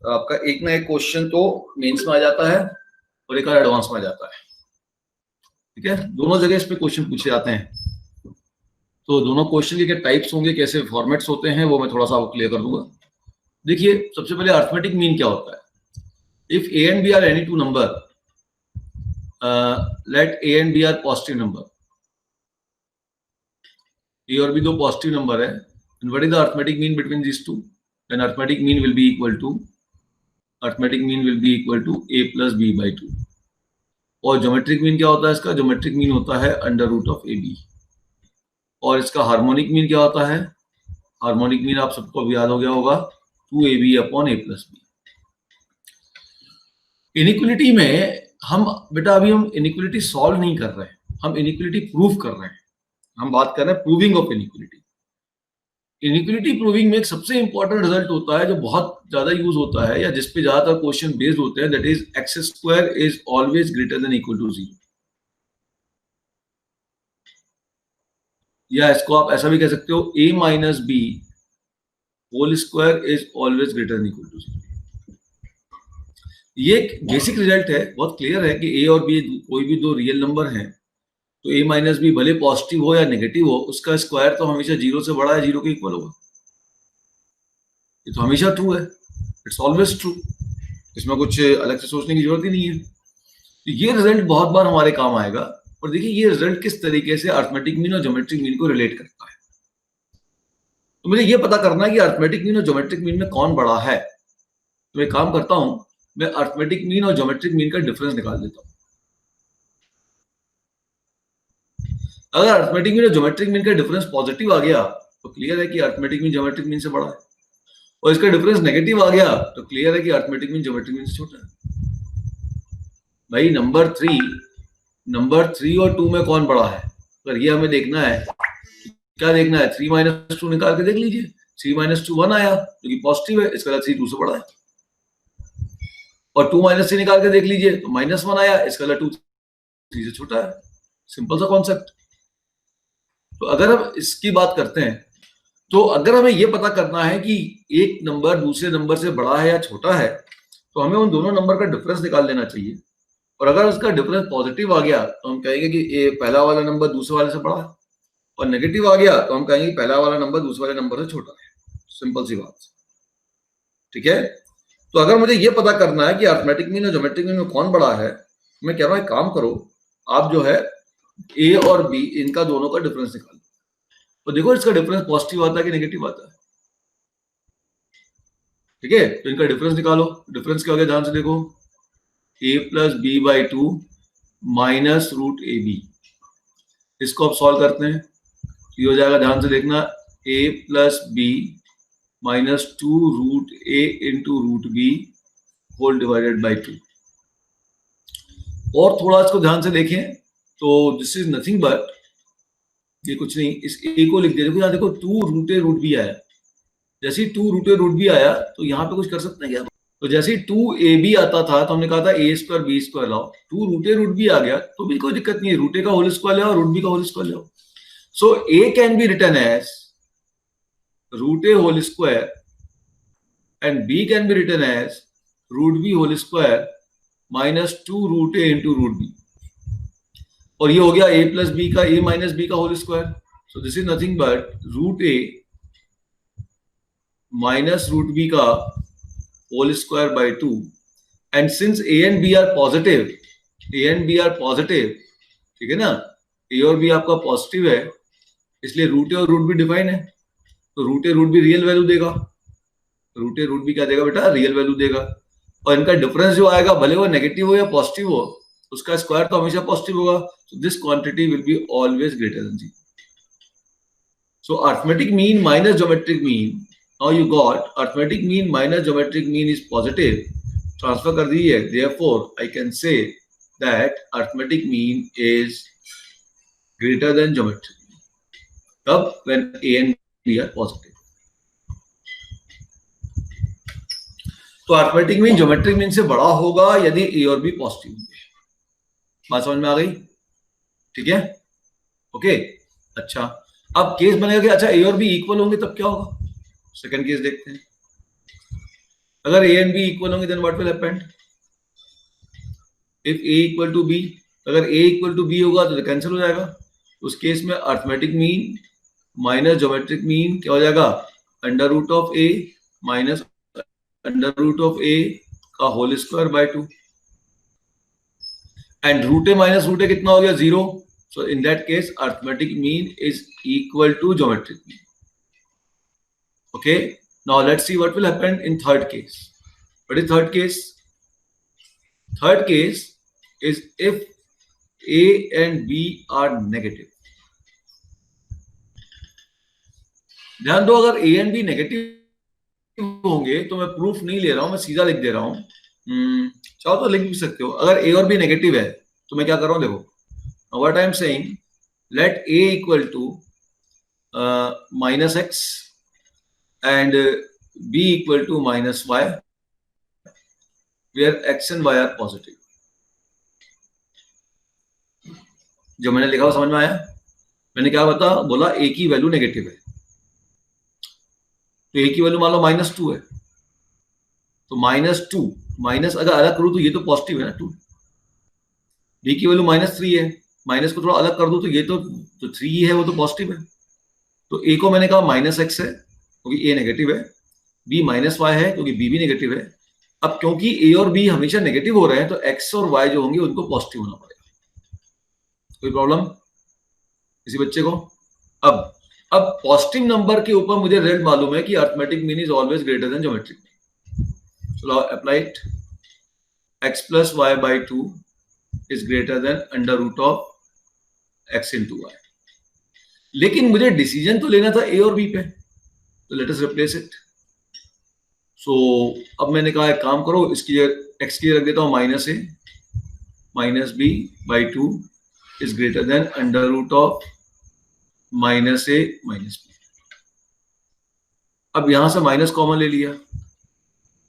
आपका एक ना एक क्वेश्चन तो मेंस में आ जाता है और एक एडवांस में आ जाता है, ठीक है। दोनों जगह इस पे क्वेश्चन पूछे जाते हैं। तो दोनों क्वेश्चन के क्या टाइप्स होंगे, कैसे फॉर्मेट्स होते हैं, वो मैं थोड़ा सा आपको क्लियर कर दूंगा। देखिए, सबसे पहले अर्थमेटिक मीन क्या होता है। If a and b are any two number, let a and b are positive number, a और बी दो पॉजिटिव नंबर है, and what is the arithmetic mean between these two? Then arithmetic mean will be equal to a plus b by 2। और geometric mean क्या होता है इसका? Geometric mean होता है under root of a b. और इसका हार्मोनिक मीन क्या होता है? हार्मोनिक मीन आप सबको अभी याद हो गया होगा, 2ab upon a plus b. Inequality में हम बेटा अभी हम इनइक्वलिटी सॉल्व नहीं कर रहे हैं, हम इनइक्वलिटी प्रूव कर रहे हैं। हम बात कर रहे हैं proving of inequality. Inequality proving में एक सबसे इंपॉर्टेंट रिजल्ट होता है जो बहुत ज्यादा यूज होता है या जिस पे ज्यादातर क्वेश्चन बेस्ड होते हैं, that is x square is always greater than equal to 0। या इसको आप ऐसा भी कह सकते हो, a minus b whole square is always greater than equal to 0। ये एक बेसिक रिजल्ट है, बहुत क्लियर है कि a और b कोई भी दो रियल नंबर हैं तो a माइनस बी भले पॉजिटिव हो या नेगेटिव हो, उसका स्क्वायर तो हमेशा 0 से बड़ा है, 0 के इक्वल होगा। ये तो हमेशा ट्रू है, इट्स ऑलवेज ट्रू। इसमें कुछ अलग से सोचने की जरूरत ही नहीं है। तो ये रिजल्ट बहुत बार हमारे काम आएगा। और देखिए ये रिजल्ट किस तरीके से अर्थमेटिक मीन और ज्योमेट्रिक मीन को रिलेट करता है। तो मुझे ये पता करना है कि अर्थमेटिक मीन और ज्योमेट्रिक मीन में कौन बड़ा है। तो मैं काम करता हूं, मैं अर्थमेटिक मीन और ज्योमेट्रिक मीन का डिफरेंस निकाल देता हूं। अगर अर्थमेटिक मीन और ज्योमेट्रिक मीन का डिफरेंस पॉजिटिव आ गया तो क्लियर है कि अर्थमेटिक मीन ज्योमेट्रिक मीन से बड़ा है, और इसका डिफरेंस नेगेटिव आ गया तो क्लियर है कि अर्थमेटिक मीन ज्योमेट्रिक मीन से छोटा है। भाई नंबर थ्री और 2 में कौन बड़ा है, अगर ये हमें देखना है, क्या देखना है, 3 माइनस 2 निकाल के देख लीजिए। 3 माइनस 2 1 आया जो कि पॉजिटिव है, इसका 3 2 से बड़ा है। और 2 माइनस 3 निकाल के देख लीजिए तो -1 आया, इसका 2 3 से छोटा है। सिंपल सा कॉन्सेप्ट। तो अगर हम इसकी बात करते हैं, तो अगर हमें यह पता करना है कि एक नंबर दूसरे नंबर से बड़ा है या छोटा है, तो हमें उन दोनों नंबर का डिफरेंस निकाल लेना चाहिए। और अगर उसका डिफरेंस पॉजिटिव आ गया तो हम कहेंगे कि ये पहला वाला नंबर दूसरे वाले से बड़ा है, और नेगेटिव आ गया तो हम कहेंगे पहला वाला नंबर दूसरे वाले नंबर से छोटा है। सिंपल सी बात, ठीक है। तो अगर मुझे ये पता करना है कि अर्थमेटिक मीन और ज्योमेट्रिक मीन में कौन बड़ा है, मैं कह रहा हूं काम करो, आप जो है ए और बी इनका दोनों का डिफरेंस निकालो। तो देखो इसका डिफरेंस पॉजिटिव आता है कि नेगेटिव आता है, ठीक है। तो इनका डिफरेंस निकालो। डिफरेंस क्या हो गया, ध्यान से देखो, a plus b by 2 minus root a b. इसको आप सॉल्व करते हैं, ये हो जाएगा, ध्यान से देखना, a plus b minus 2 root a into root b whole divided by 2। और थोड़ा इसको ध्यान से देखें तो दिस इज नथिंग बट, ये कुछ नहीं, इस a को लिख दे। देखो यहाँ देखो 2 रूट ए रूट बी आया, जैसे ही 2 रूट ए रूट बी आया तो यहाँ पे कुछ कर सकते हैं क्या? तो जैसे ही 2ab आता था तो हमने कहा था a स्क्वायर बी स्क्वायर लाओ। 2 रूट ए रूट बी आ गया तो भी कोई दिक्कत नहीं है, रूट ए का होल स्क्वायर लाओ, रूट बी का होल स्क्वायर लाओ। So a can be written as root a whole square and b can be written as root b whole square minus 2 root a into root b. और ये हो गया a plus b का a minus b का whole square. So this is nothing but root a minus root b का whole square by 2। And since a and b are positive, ठीक है ना, a और b आपका पॉजिटिव है, इसलिए रूट ए और रूट बी डिफाइन है। तो root a root b real value देगा, रूट ए रूट बी क्या देगा बेटा, रियल वैल्यू देगा। और इनका डिफरेंस जो आएगा, भले वो नेगेटिव हो या पॉजिटिव हो, उसका स्क्वायर तो हमेशा पॉजिटिव होगा। So this quantity will be always greater then 0। So arithmetic mean minus geometric mean, now you got arithmetic mean minus geometric mean is positive, transfer कर दीजिए, therefore I can say that arithmetic mean is greater than geometric mean. तब when a and b are positive। तो arithmetic mean geometric mean से बड़ा होगा यदि a और b positive होंगे। बात समझ में आ गई, ठीक है, ओके। अच्छा, अब केस बनेगा कि अच्छा a और b इक्वल होंगे तब क्या होगा। सेकंड केस देखते हैं। अगर ए एंड बी इक्वल होंगे then what will happen? If a equal to b, अगर ए इक्वल टू बी होगा तो कैंसिल हो जाएगा। उस केस में arithmetic mean minus geometric mean क्या हो जाएगा? Under root of a minus under root of a का whole square by 2, and root a minus root a कितना हो गया? 0। So in that case arithmetic mean is equal to geometric mean. Okay, now let's see what will happen in third case. What is third case? Third case is if A and B are negative। ध्यान दो, अगर A and B negative होंगे तो मैं proof नहीं ले रहा हूं, मैं सीधा लिख दे रहा हूं। चाहो तो लिख भी सकते हो। अगर A और B नेगेटिव है तो मैं क्या कर रहा हूं? देखो, what I am saying, let A equal to -x and B equal to -y where x and y are positive। जो मैंने लिखा वो समझ में आया? मैंने क्या बोला ए की वैल्यू नेगेटिव है, तो ए की वैल्यू मान लो -2 है, तो -2 माइनस अगर अलग करूं तो ये तो पॉजिटिव है ना 2। बी की वैल्यू -3 है, माइनस को थोड़ा अलग कर दूं तो ये तो 3 ही है, वो तो पॉजिटिव है। तो ए को मैंने कहा -x है क्योंकि ए नेगेटिव है, बी -y है क्योंकि बी भी नेगेटिव है। अब क्योंकि ए और बी हमेशा नेगेटिव हो रहे हैं तो एक्स और वाई जो होंगे उनको पॉजिटिव होना पड़ेगा। कोई प्रॉब्लम किसी बच्चे को? अब पॉजिटिव नंबर के ऊपर मुझे रिजल्ट मालूम है कि arithmetic mean is always greater than geometric mean. So now apply it, x plus y by 2 is greater than under root of x into y। लेकिन मुझे डिसीजन तो लेना था ए और बी पे, तो लेट अस रिप्लेस इट। सो अब मैंने कहा एक काम करो, इसकी जगह x की रख देता हूं -a -b by 2 is greater than under root of -a -b। अब यहां से माइनस कॉमन ले लिया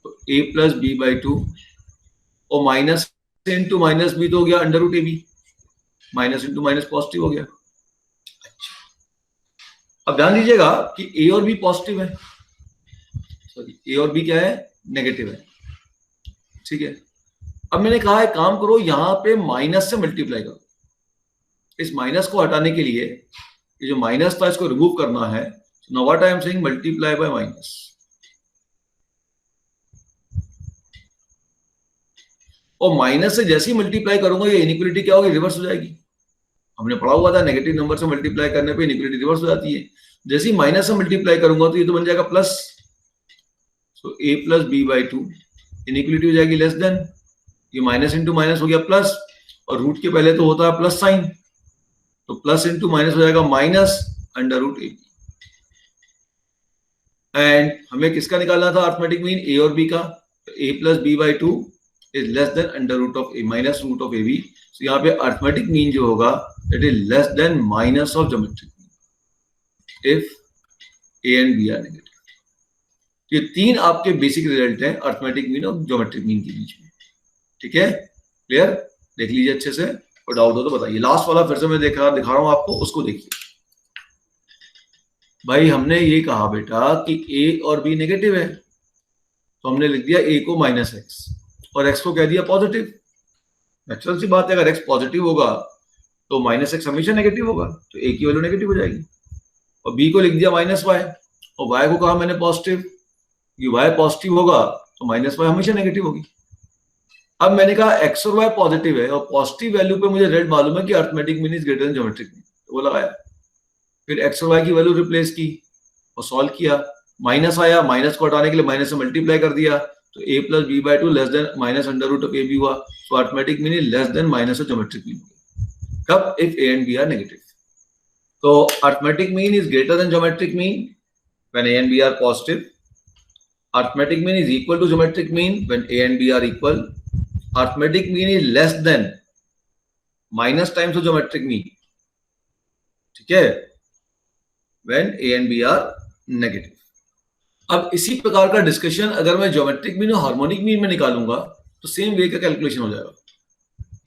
तो a plus b by 2 और माइनस इंटू माइनस बी तो हो गया under root a b, minus into minus positive हो गया। अच्छा, अब ध्यान दीजिएगा कि ए और बी पॉजिटिव है, सॉरी ए और बी क्या है? नेगेटिव है। ठीक है, अब मैंने कहा एक काम करो, यहां पे माइनस से मल्टीप्लाई करो। इस माइनस को हटाने के लिए ये जो माइनस था इसको रिमूव करना है। Now what I am saying, multiply by minus. और माइनस से जैसे ही मल्टीप्लाई करूंगा ये इनइक्वालिटी क्या होगी? रिवर्स हो जाएगी। हमने पढ़ा हुआ था नेगेटिव नंबर से मल्टीप्लाई करने पे इनइक्वालिटी रिवर्स हो जाती है। जैसे ही माइनस से मल्टीप्लाई करूंगा तो ये तो बन जाएगा plus. So a plus b by 2 inequality हो जाएगी लेस देन, ये माइनस इंटू माइनस हो गया प्लस, और रूट के पहले तो होता है प्लस साइन, तो प्लस इंटू माइनस हो जाएगा minus under root a. And हमें किसका निकालना था अर्थमेटिक मीन? ए और बी का। a plus b by 2 is less than under root of a minus root of a b. तो यहाँ पे अर्थमेटिक मीन जो होगा it is less than minus of geometric mean if a and b are negative. ये तीन आपके basic result हैं arithmetic mean और ज्योमेट्रिक मीन के बीच में। ठीक है, क्लियर? देख लीजिए अच्छे से, और डाउट हो तो बताइए। लास्ट वाला फिर से मैं दिखा रहा हूं आपको, उसको देखिए। भाई हमने ये कहा बेटा कि a और b नेगेटिव है, तो हमने लिख दिया a को -x और x को कह दिया पॉजिटिव। नेचुरल सी बात है, अगर x पॉजिटिव होगा तो -x हमेशा नेगेटिव होगा, तो a की वैल्यू नेगेटिव हो जाएगी। और b को लिख दिया -y और y को कहा मैंने पॉजिटिव, ये y पॉजिटिव होगा तो -y हमेशा नेगेटिव होगी। अब मैंने कहा x और y पॉजिटिव है और पॉजिटिव वैल्यू पे मुझे रेट मालूम है कि arithmetic mean is greater than geometric mean, तो वो लगाया। फिर x और y की वैल्यू रिप्लेस की और सॉल्व किया, माइनस आया, माइनस को हटाने के लिए माइनस से मल्टीप्लाई कर दिया, तो a plus b by 2 less than minus under root of a b हुआ। तो arithmetic mean is less than minus of geometric mean. कब? If a and b are negative. तो arithmetic mean is greater than geometric mean when a and b are positive. Arithmetic mean is equal to geometric mean when a and b are equal. Arithmetic mean is less than minus times of geometric mean, ठीक है, when a and b are negative. अब इसी प्रकार का discussion अगर मैं geometric mean और harmonic mean में निकालूंगा तो सेम वे का कैलकुलेशन हो जाएगा,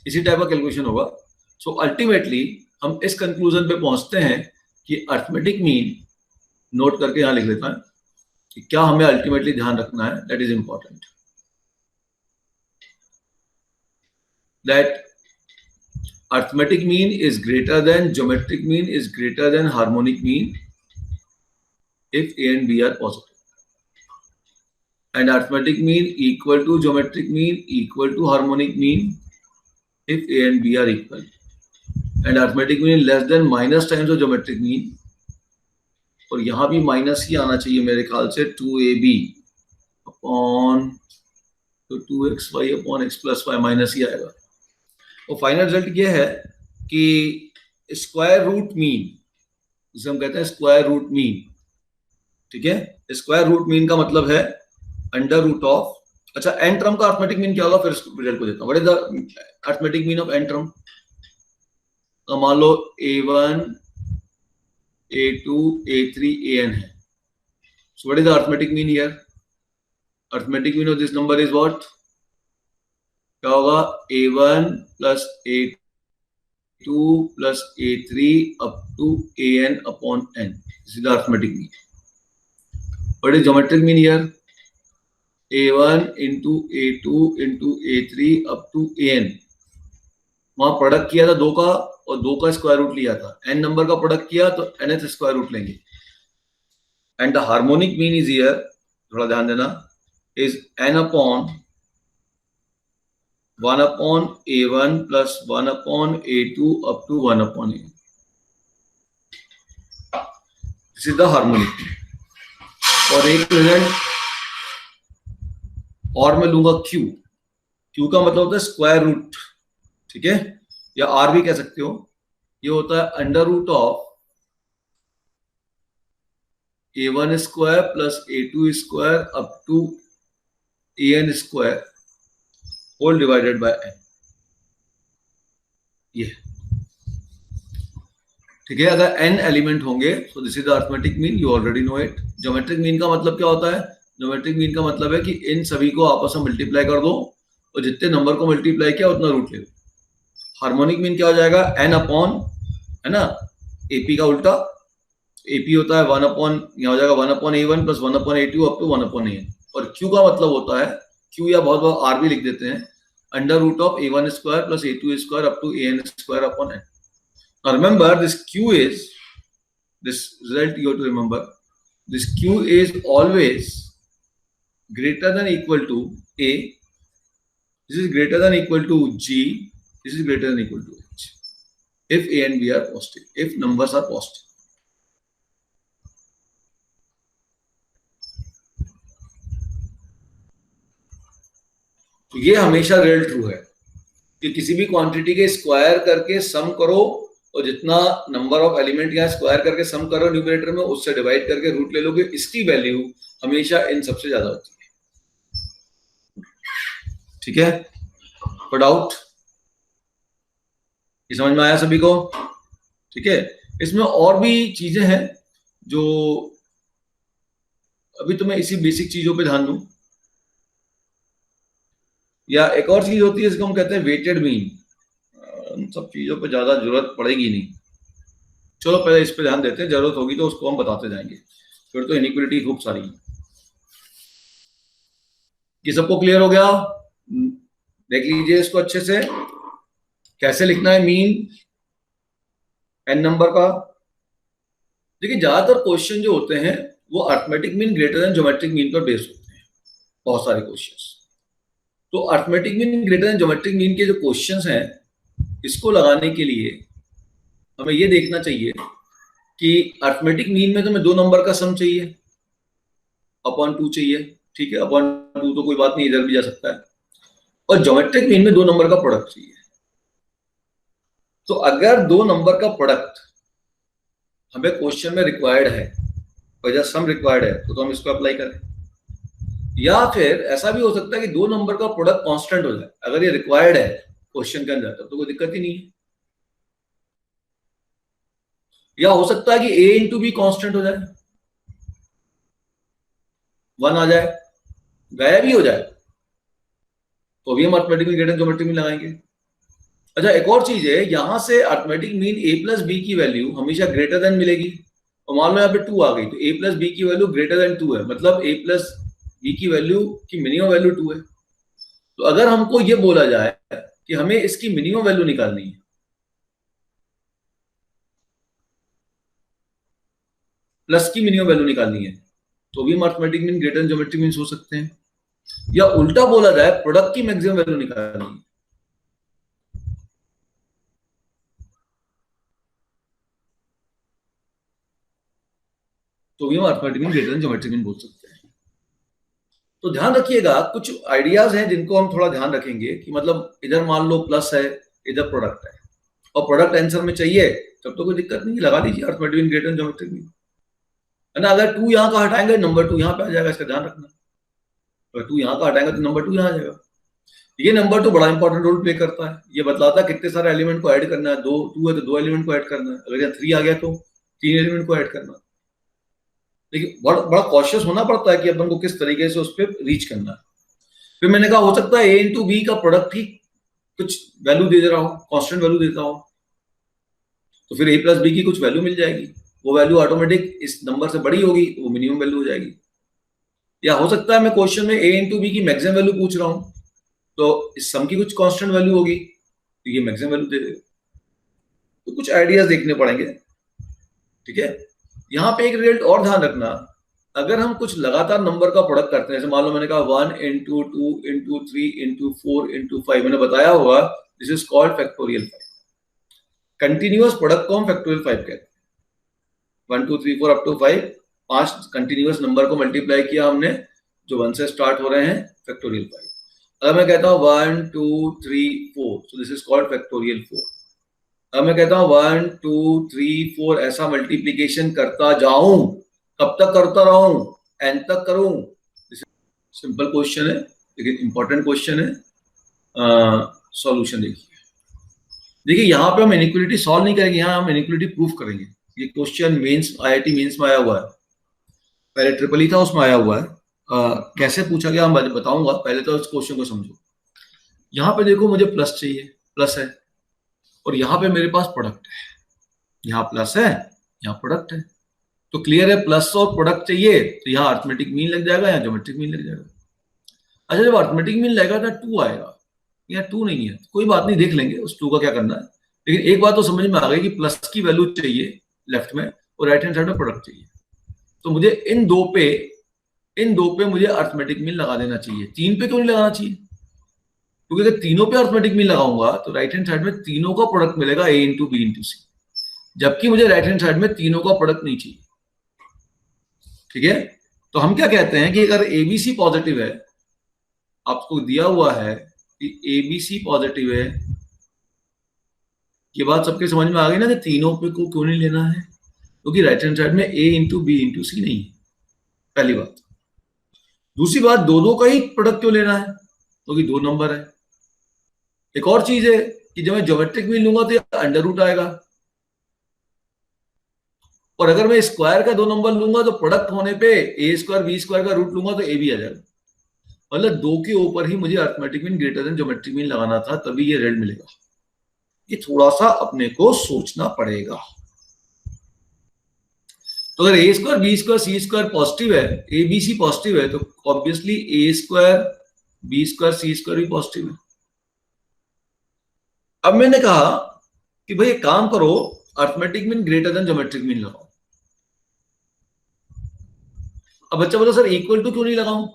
इसी टाइप का कैलकुलेशन होगा। सो अल्टीमेटली हम इस कंक्लूजन पे पहुंचते हैं कि अर्थमेटिक मीन, नोट करके यहां लिख लेता है कि क्या हमें अल्टीमेटली ध्यान रखना है, that is important. that arithmetic mean is greater than geometric mean is greater than harmonic mean if A and B are positive. And arithmetic mean equal to geometric mean equal to harmonic mean if A and B are equal. And arithmetic mean less than minus times of geometric mean. और यहाँ भी minus ही आना चाहिए मेरे ख्याल से 2ab upon तो 2xy upon x plus y minus ही आएगा. और फाइनल रिजल्ट ये है कि स्क्वायर रूट मीन, जिसे हम कहते हैं स्क्वायर रूट मीन, ठीक है. स्क्वायर रूट मीन का मतलब है अंडर रूट ऑफ, अच्छा एन टर्म का अर्थमेटिक मीन क्या होगा, फिर रिजल्ट को देता हूँ. What is the arithmetic mean of n term? मान लो a1 a2 a3 an है. So what is the arithmetic mean here? Arithmetic mean of this number is what? क्या होगा? a1 plus a2 plus a3 up to an upon n. This is the arithmetic mean. What is geometric mean here? a1 into a2 into a3 up to an. वहां product किया था 2 का और 2 का square root लिया था. n number का product किया तो nth स्क्वायर रूट लेंगे. And the harmonic mean is here, थोड़ा ध्यान देना, is n upon 1 upon a1 plus 1 upon a2 up to 1 upon a. This is the harmonic mean. और एक रिजल्ट और मैं लूंगा q. q का मतलब होता है स्क्वायर रूट, ठीक है, या r भी कह सकते हो. ये होता है under root of a1 square plus a2 square up to an square whole divided by n. ये ठीक है. अगर n एलिमेंट होंगे तो this is the arithmetic mean, you already know it. Geometric mean का मतलब क्या होता है? ज्योमेट्रिक मीन का मतलब है कि इन सभी को आपस में मल्टीप्लाई कर दो और जितने नंबर को मल्टीप्लाई किया उतना रूट ले लो. हार्मोनिक मीन क्या हो जाएगा? n अपॉन, है ना, ap का उल्टा. ap होता है 1 अपॉन, यहाँ हो जाएगा 1 upon a1 plus 1 upon a2 up to 1 upon an. और q का मतलब होता है, q या बहुत बार r भी लिख देते हैं, under root of a1 square plus a2 square up to an square upon n. Now remember this q is, this result you have to remember, this q is always greater than equal to a, this is greater than equal to g, this is greater than equal to h if a and b are positive, if numbers are positive. तो ये हमेशा real true है कि किसी भी quantity के square करके सम करो और जितना नंबर ऑफ एलिमेंट यहाँ स्क्वायर करके सम करो न्यूमरेटर में, उससे डिवाइड करके रूट ले लोगे, इसकी वैल्यू हमेशा इन सबसे ज्यादा होती है. ठीक है, कोई डाउट? ये समझ में आया सभी को? ठीक है. इसमें और भी चीजें हैं जो अभी तो मैं इसी बेसिक चीजों पे ध्यान दूं, या एक और चीज होती है जिसको हम कहते हैं वेटेड मीन. उन सब चीजों पे ज्यादा जरूरत पड़ेगी नहीं. चलो पहले इस पे ध्यान देते हैं, जरूरत होगी तो उसको हम बताते जाएंगे. फिर तो इनइक्वालिटी खूब सारी है. ये सबको क्लियर हो गया? देख लीजिए इसको अच्छे से, कैसे लिखना है मीन एन नंबर का. देखिए ज्यादातर क्वेश्चन जो होते हैं वो arithmetic mean greater than geometric mean पर बेस्ड होते हैं, बहुत सारे क्वेश्चंस. तो arithmetic mean greater than geometric mean के जो क्वेश्चंस हैं, इसको लगाने के लिए हमें ये देखना चाहिए कि अर्थमेटिक मीन में तो हमें 2 नंबर का सम चाहिए, अपॉन 2 चाहिए. ठीक है, अपॉन 2 तो कोई बात नहीं, इधर भी जा सकता है. और ज्योमेट्रिक मीन में 2 नंबर का प्रोडक्ट चाहिए. तो अगर 2 नंबर का प्रोडक्ट हमें क्वेश्चन में रिक्वायर्ड है और जब सम रिक्वायर्ड है तो हम इसको अप्लाई करें. या फिर ऐसा भी हो सकता है कि 2 नंबर का प्रोडक्ट कांस्टेंट हो जाए. अगर ये रिक्वायर्ड है क्वेश्चन के अंदर तो कोई दिक्कत ही नहीं है. या हो सकता है कि a इंटू बी कॉन्स्टेंट हो जाए, 1 आ जाए, गायब ही हो जाए, तो भी हम arithmetic mean greater geometric mean लगाएंगे. अच्छा एक और चीज है, यहां से arithmetic mean a plus b की वैल्यू हमेशा ग्रेटर देन मिलेगी. और मान लो यहाँ पे 2 आ गई तो a प्लस बी की वैल्यू ग्रेटर देन 2 है, मतलब a प्लस बी की वैल्यू की मिनिमम वैल्यू 2 है. तो अगर हमको ये बोला जाए कि हमें इसकी मिनिमम वैल्यू निकालनी है, प्लस की मिनिमम वैल्यू निकालनी है, तो भी हम arithmetic mean greater than geometric mean हो सकते हैं। या उल्टा बोला जाए, प्रोडक्ट की मैक्सिमम वैल्यू निकालनी है, तो भी हम arithmetic mean greater than geometric mean बोल सकते हैं। तो ध्यान रखिएगा, कुछ आइडियाज हैं जिनको हम थोड़ा ध्यान रखेंगे कि मतलब इधर मान लो प्लस है, इधर प्रोडक्ट है, और प्रोडक्ट आंसर में चाहिए, तब तो कोई दिक्कत नहीं, लगा दीजिए arithmetic mean greater than geometric mean, है ना। अगर 2 यहाँ का हटाएंगे, नंबर 2 यहाँ पे आ जाएगा, इसका ध्यान रखना। अगर 2 यहाँ का हटाएंगे तो नंबर 2 यहाँ आ जाएगा। ये नंबर 2 बड़ा इंपॉर्टेंट रोल प्ले करता है, ये बतलाता है कितने सारे एलिमेंट को ऐड करना है। 2 है तो 2 एलिमेंट को ऐड करना है, अगर यहाँ 3 आ गया तो 3 एलिमेंट को ऐड करना है। लेकिन बड़ा बड़ा कॉशियस होना पड़ता है कि अपन को किस तरीके से उस पर रीच करना है। फिर मैंने कहा हो सकता है ए इंटू बी का प्रोडक्ट ही कुछ वैल्यू दे रहा हूँ, कॉन्स्टेंट वैल्यू देता हूँ, तो फिर ए प्लस बी की कुछ वैल्यू मिल जाएगी, वो वैल्यू ऑटोमेटिक इस नंबर से बड़ी होगी, वो मिनिमम वैल्यू हो जाएगी। या हो सकता है मैं क्वेश्चन में ए इंटू बी की मैक्सिमम वैल्यू पूछ रहा हूँ, तो इस सम की कुछ कांस्टेंट वैल्यू होगी, तो ये मैक्सिमम वैल्यू दे देगा। तो कुछ आइडियाज देखने पड़ेंगे, ठीक है। यहाँ पे एक रिजल्ट और ध्यान रखना, अगर हम कुछ लगातार नंबर का प्रोडक्ट करते हैं, जैसे मान लो मैंने कहा 1 into 2 into 3 into 4 into 5, मैंने बताया होगा this is called factorial 5। Continuous product को हम फैक्टोरियल 5 कहते हैं। 1 2 3 4 अप टू 5, 5 कंटिन्यूअस नंबर को मल्टीप्लाई किया हमने जो 1 से स्टार्ट हो रहे हैं, फैक्टोरियल 5। अगर मैं कहता हूँ 1 2 3 4, so this is called factorial 4। अब मैं कहता हूँ 1 2 3 4 ऐसा मल्टीप्लीकेशन करता जाऊं, कब तक करता रहूं, एन तक करूं। सिंपल क्वेश्चन है लेकिन इंपॉर्टेंट क्वेश्चन है। सॉल्यूशन देखिए यहाँ पे हम इनइक्वालिटी सॉल्व नहीं करेंगे, यहाँ हम इनइक्वालिटी प्रूफ करेंगे। ये क्वेश्चन मेंस आईआईटी मेंस में आया हुआ है, पहले ट्रिपल ई था उसमें आया हुआ है। कैसे पूछा गया हम बताऊंगा, पहले तो इस क्वेश्चन को समझो। यहाँ पे देखो मुझे प्लस चाहिए, प्लस है, और यहाँ पे मेरे पास प्रोडक्ट है, यहाँ प्लस है यहाँ प्रोडक्ट है, तो क्लियर है प्लस और प्रोडक्ट चाहिए, तो यहाँ अर्थमेटिक मीन लग जाएगा, यहाँ ज्योमेट्रिक मीन लग जाएगा। अच्छा जब अर्थमेटिक मीन लगेगा तो 2 आएगा, यहाँ 2 नहीं है, कोई बात नहीं, देख लेंगे उस 2 का क्या करना है। लेकिन एक बात तो समझ में आ गई कि प्लस की वैल्यू चाहिए लेफ्ट में और राइट हैंड साइड में प्रोडक्ट चाहिए, तो मुझे इन दो पे मुझे अर्थमेटिक मीन लगा देना चाहिए। 3 पे क्यों नहीं लगाना चाहिए, क्योंकि अगर तीनों पे अर्थमेटिक मीन लगाऊंगा तो राइट हैंड साइड में तीनों का प्रोडक्ट मिलेगा, ए इंटू बी इंटू सी, जबकि मुझे राइट हैंड साइड में तीनों का प्रोडक्ट नहीं चाहिए, ठीक है। तो हम क्या कहते हैं कि अगर एबीसी पॉजिटिव है, आपको दिया हुआ है कि एबीसी पॉजिटिव है, ये बात सबके समझ में आ गई ना कि तीनों पे को क्यों नहीं लेना है, क्योंकि राइट हैंड साइड में ए इंटू बी इंटू सी नहीं है, पहली बात। दूसरी बात, दो का ही प्रोडक्ट क्यों लेना है, क्योंकि 2 नंबर है। एक और चीज है कि जब मैं ज्योमेट्रिक मीन लूंगा तो अंडर रूट आएगा, और अगर मैं स्क्वायर का 2 नंबर लूंगा तो प्रोडक्ट होने पे ए स्क्वायर बी स्क्वायर का रूट लूंगा तो ए भी आ जाएगा। मतलब 2 के ऊपर ही मुझे arithmetic mean greater than geometric mean लगाना था, तभी ये रिजल्ट मिलेगा। ये थोड़ा सा अपने को सोचना पड़ेगा। तो अगर ए square b square c square positive है, ए बी सी पॉजिटिव है, तो ऑब्वियसली ए square b square c square भी पॉजिटिव है। अब मैंने कहा कि भाई एक काम करो, arithmetic mean greater than geometric mean लगाओ। अब बच्चा बोला सर इक्वल टू क्यों नहीं लगाऊं,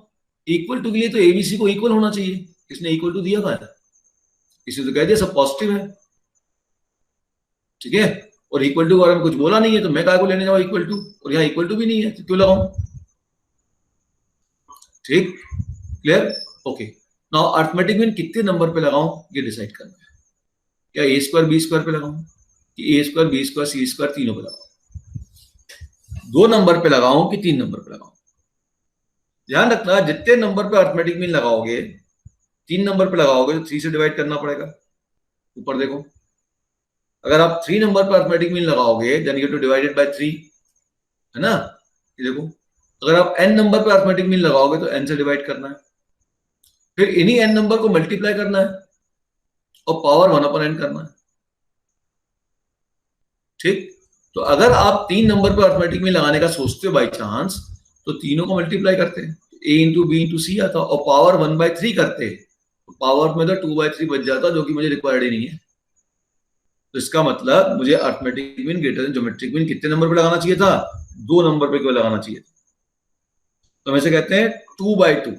इक्वल टू के लिए तो एबीसी को इक्वल होना चाहिए, इसने इक्वल टू दिया था, इसने तो कह दिया सब पॉजिटिव है, ठीक है, और इक्वल टू के बारे में कुछ बोला नहीं है, तो मैं काय को लेने जाऊं इक्वल टू, और यहाँ इक्वल टू भी नहीं है तो क्यों लगाऊं। ठीक, clear, okay. Now arithmetic mean कितने नंबर पे लगाऊं ये डिसाइड करना है, क्या ए स्क्वायर बी स्क्वायर पे लगाऊं कि ए square b square c square तीनों पे लगाऊं, 2 नंबर पे लगाऊं कि 3 नंबर पे लगाऊं। ध्यान रखना जितने नंबर पे अर्थमेटिक मीन लगाओगे, 3 नंबर पे लगाओगे तो 3 से डिवाइड करना पड़ेगा। ऊपर देखो, अगर आप 3 नंबर पे अर्थमेटिक मीन लगाओगे then you to divided by 3, है ना। ये देखो, अगर आप n नंबर पे अर्थमेटिक मीन लगाओगे तो n से डिवाइड करना है, फिर इन्हीं n नंबर को मल्टीप्लाई करना है और पावर 1/n करना है, ठीक। तो अगर आप 3 नंबर पे अर्थमेटिक मीन लगाने का सोचते हो बाई चांस, तो तीनों को मल्टीप्लाई करते हैं, a इंटू बी इंटू सी आता, और पावर 1/3 करते हैं, तो पावर में तो 2/3 बच जाता, जो कि मुझे रिक्वायर्ड ही नहीं है। तो इसका मतलब मुझे arithmetic mean greater than geometric mean कितने नंबर पे लगाना चाहिए था? 2 नंबर पे क्यों लगाना चाहिए? तो हम इसे कहते हैं 2/2,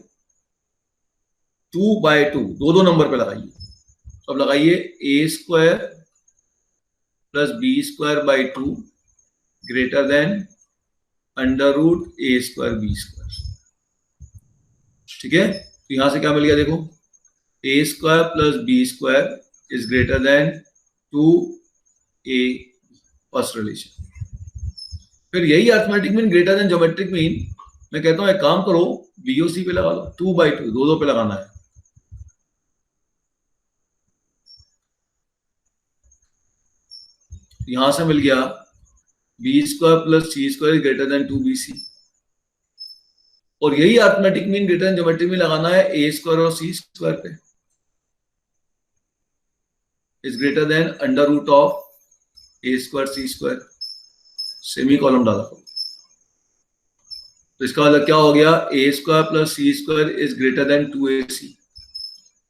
2/2, दो नंबर पे लगाइए। तो अब लगाइए a² plus b² greater than √a² b²। ठीक है, तो यहां से क्या मिल गया देखो, a² plus b² is greater then 2a, first relation. फिर यही arithmetic mean greater than geometric mean मैं कहता हूं एक काम करो, BOC पे लगा लो, 2/2, दो पे लगाना है। यहां से मिल गया b² plus c² is greater then 2bc, और यही arithmetic mean greater than geometric mean लगाना है a² और c² पे, is greater then √a² c²। Semi column डाला, तो इसका मतलब क्या हो गया, a² plus c² is greater then 2ac।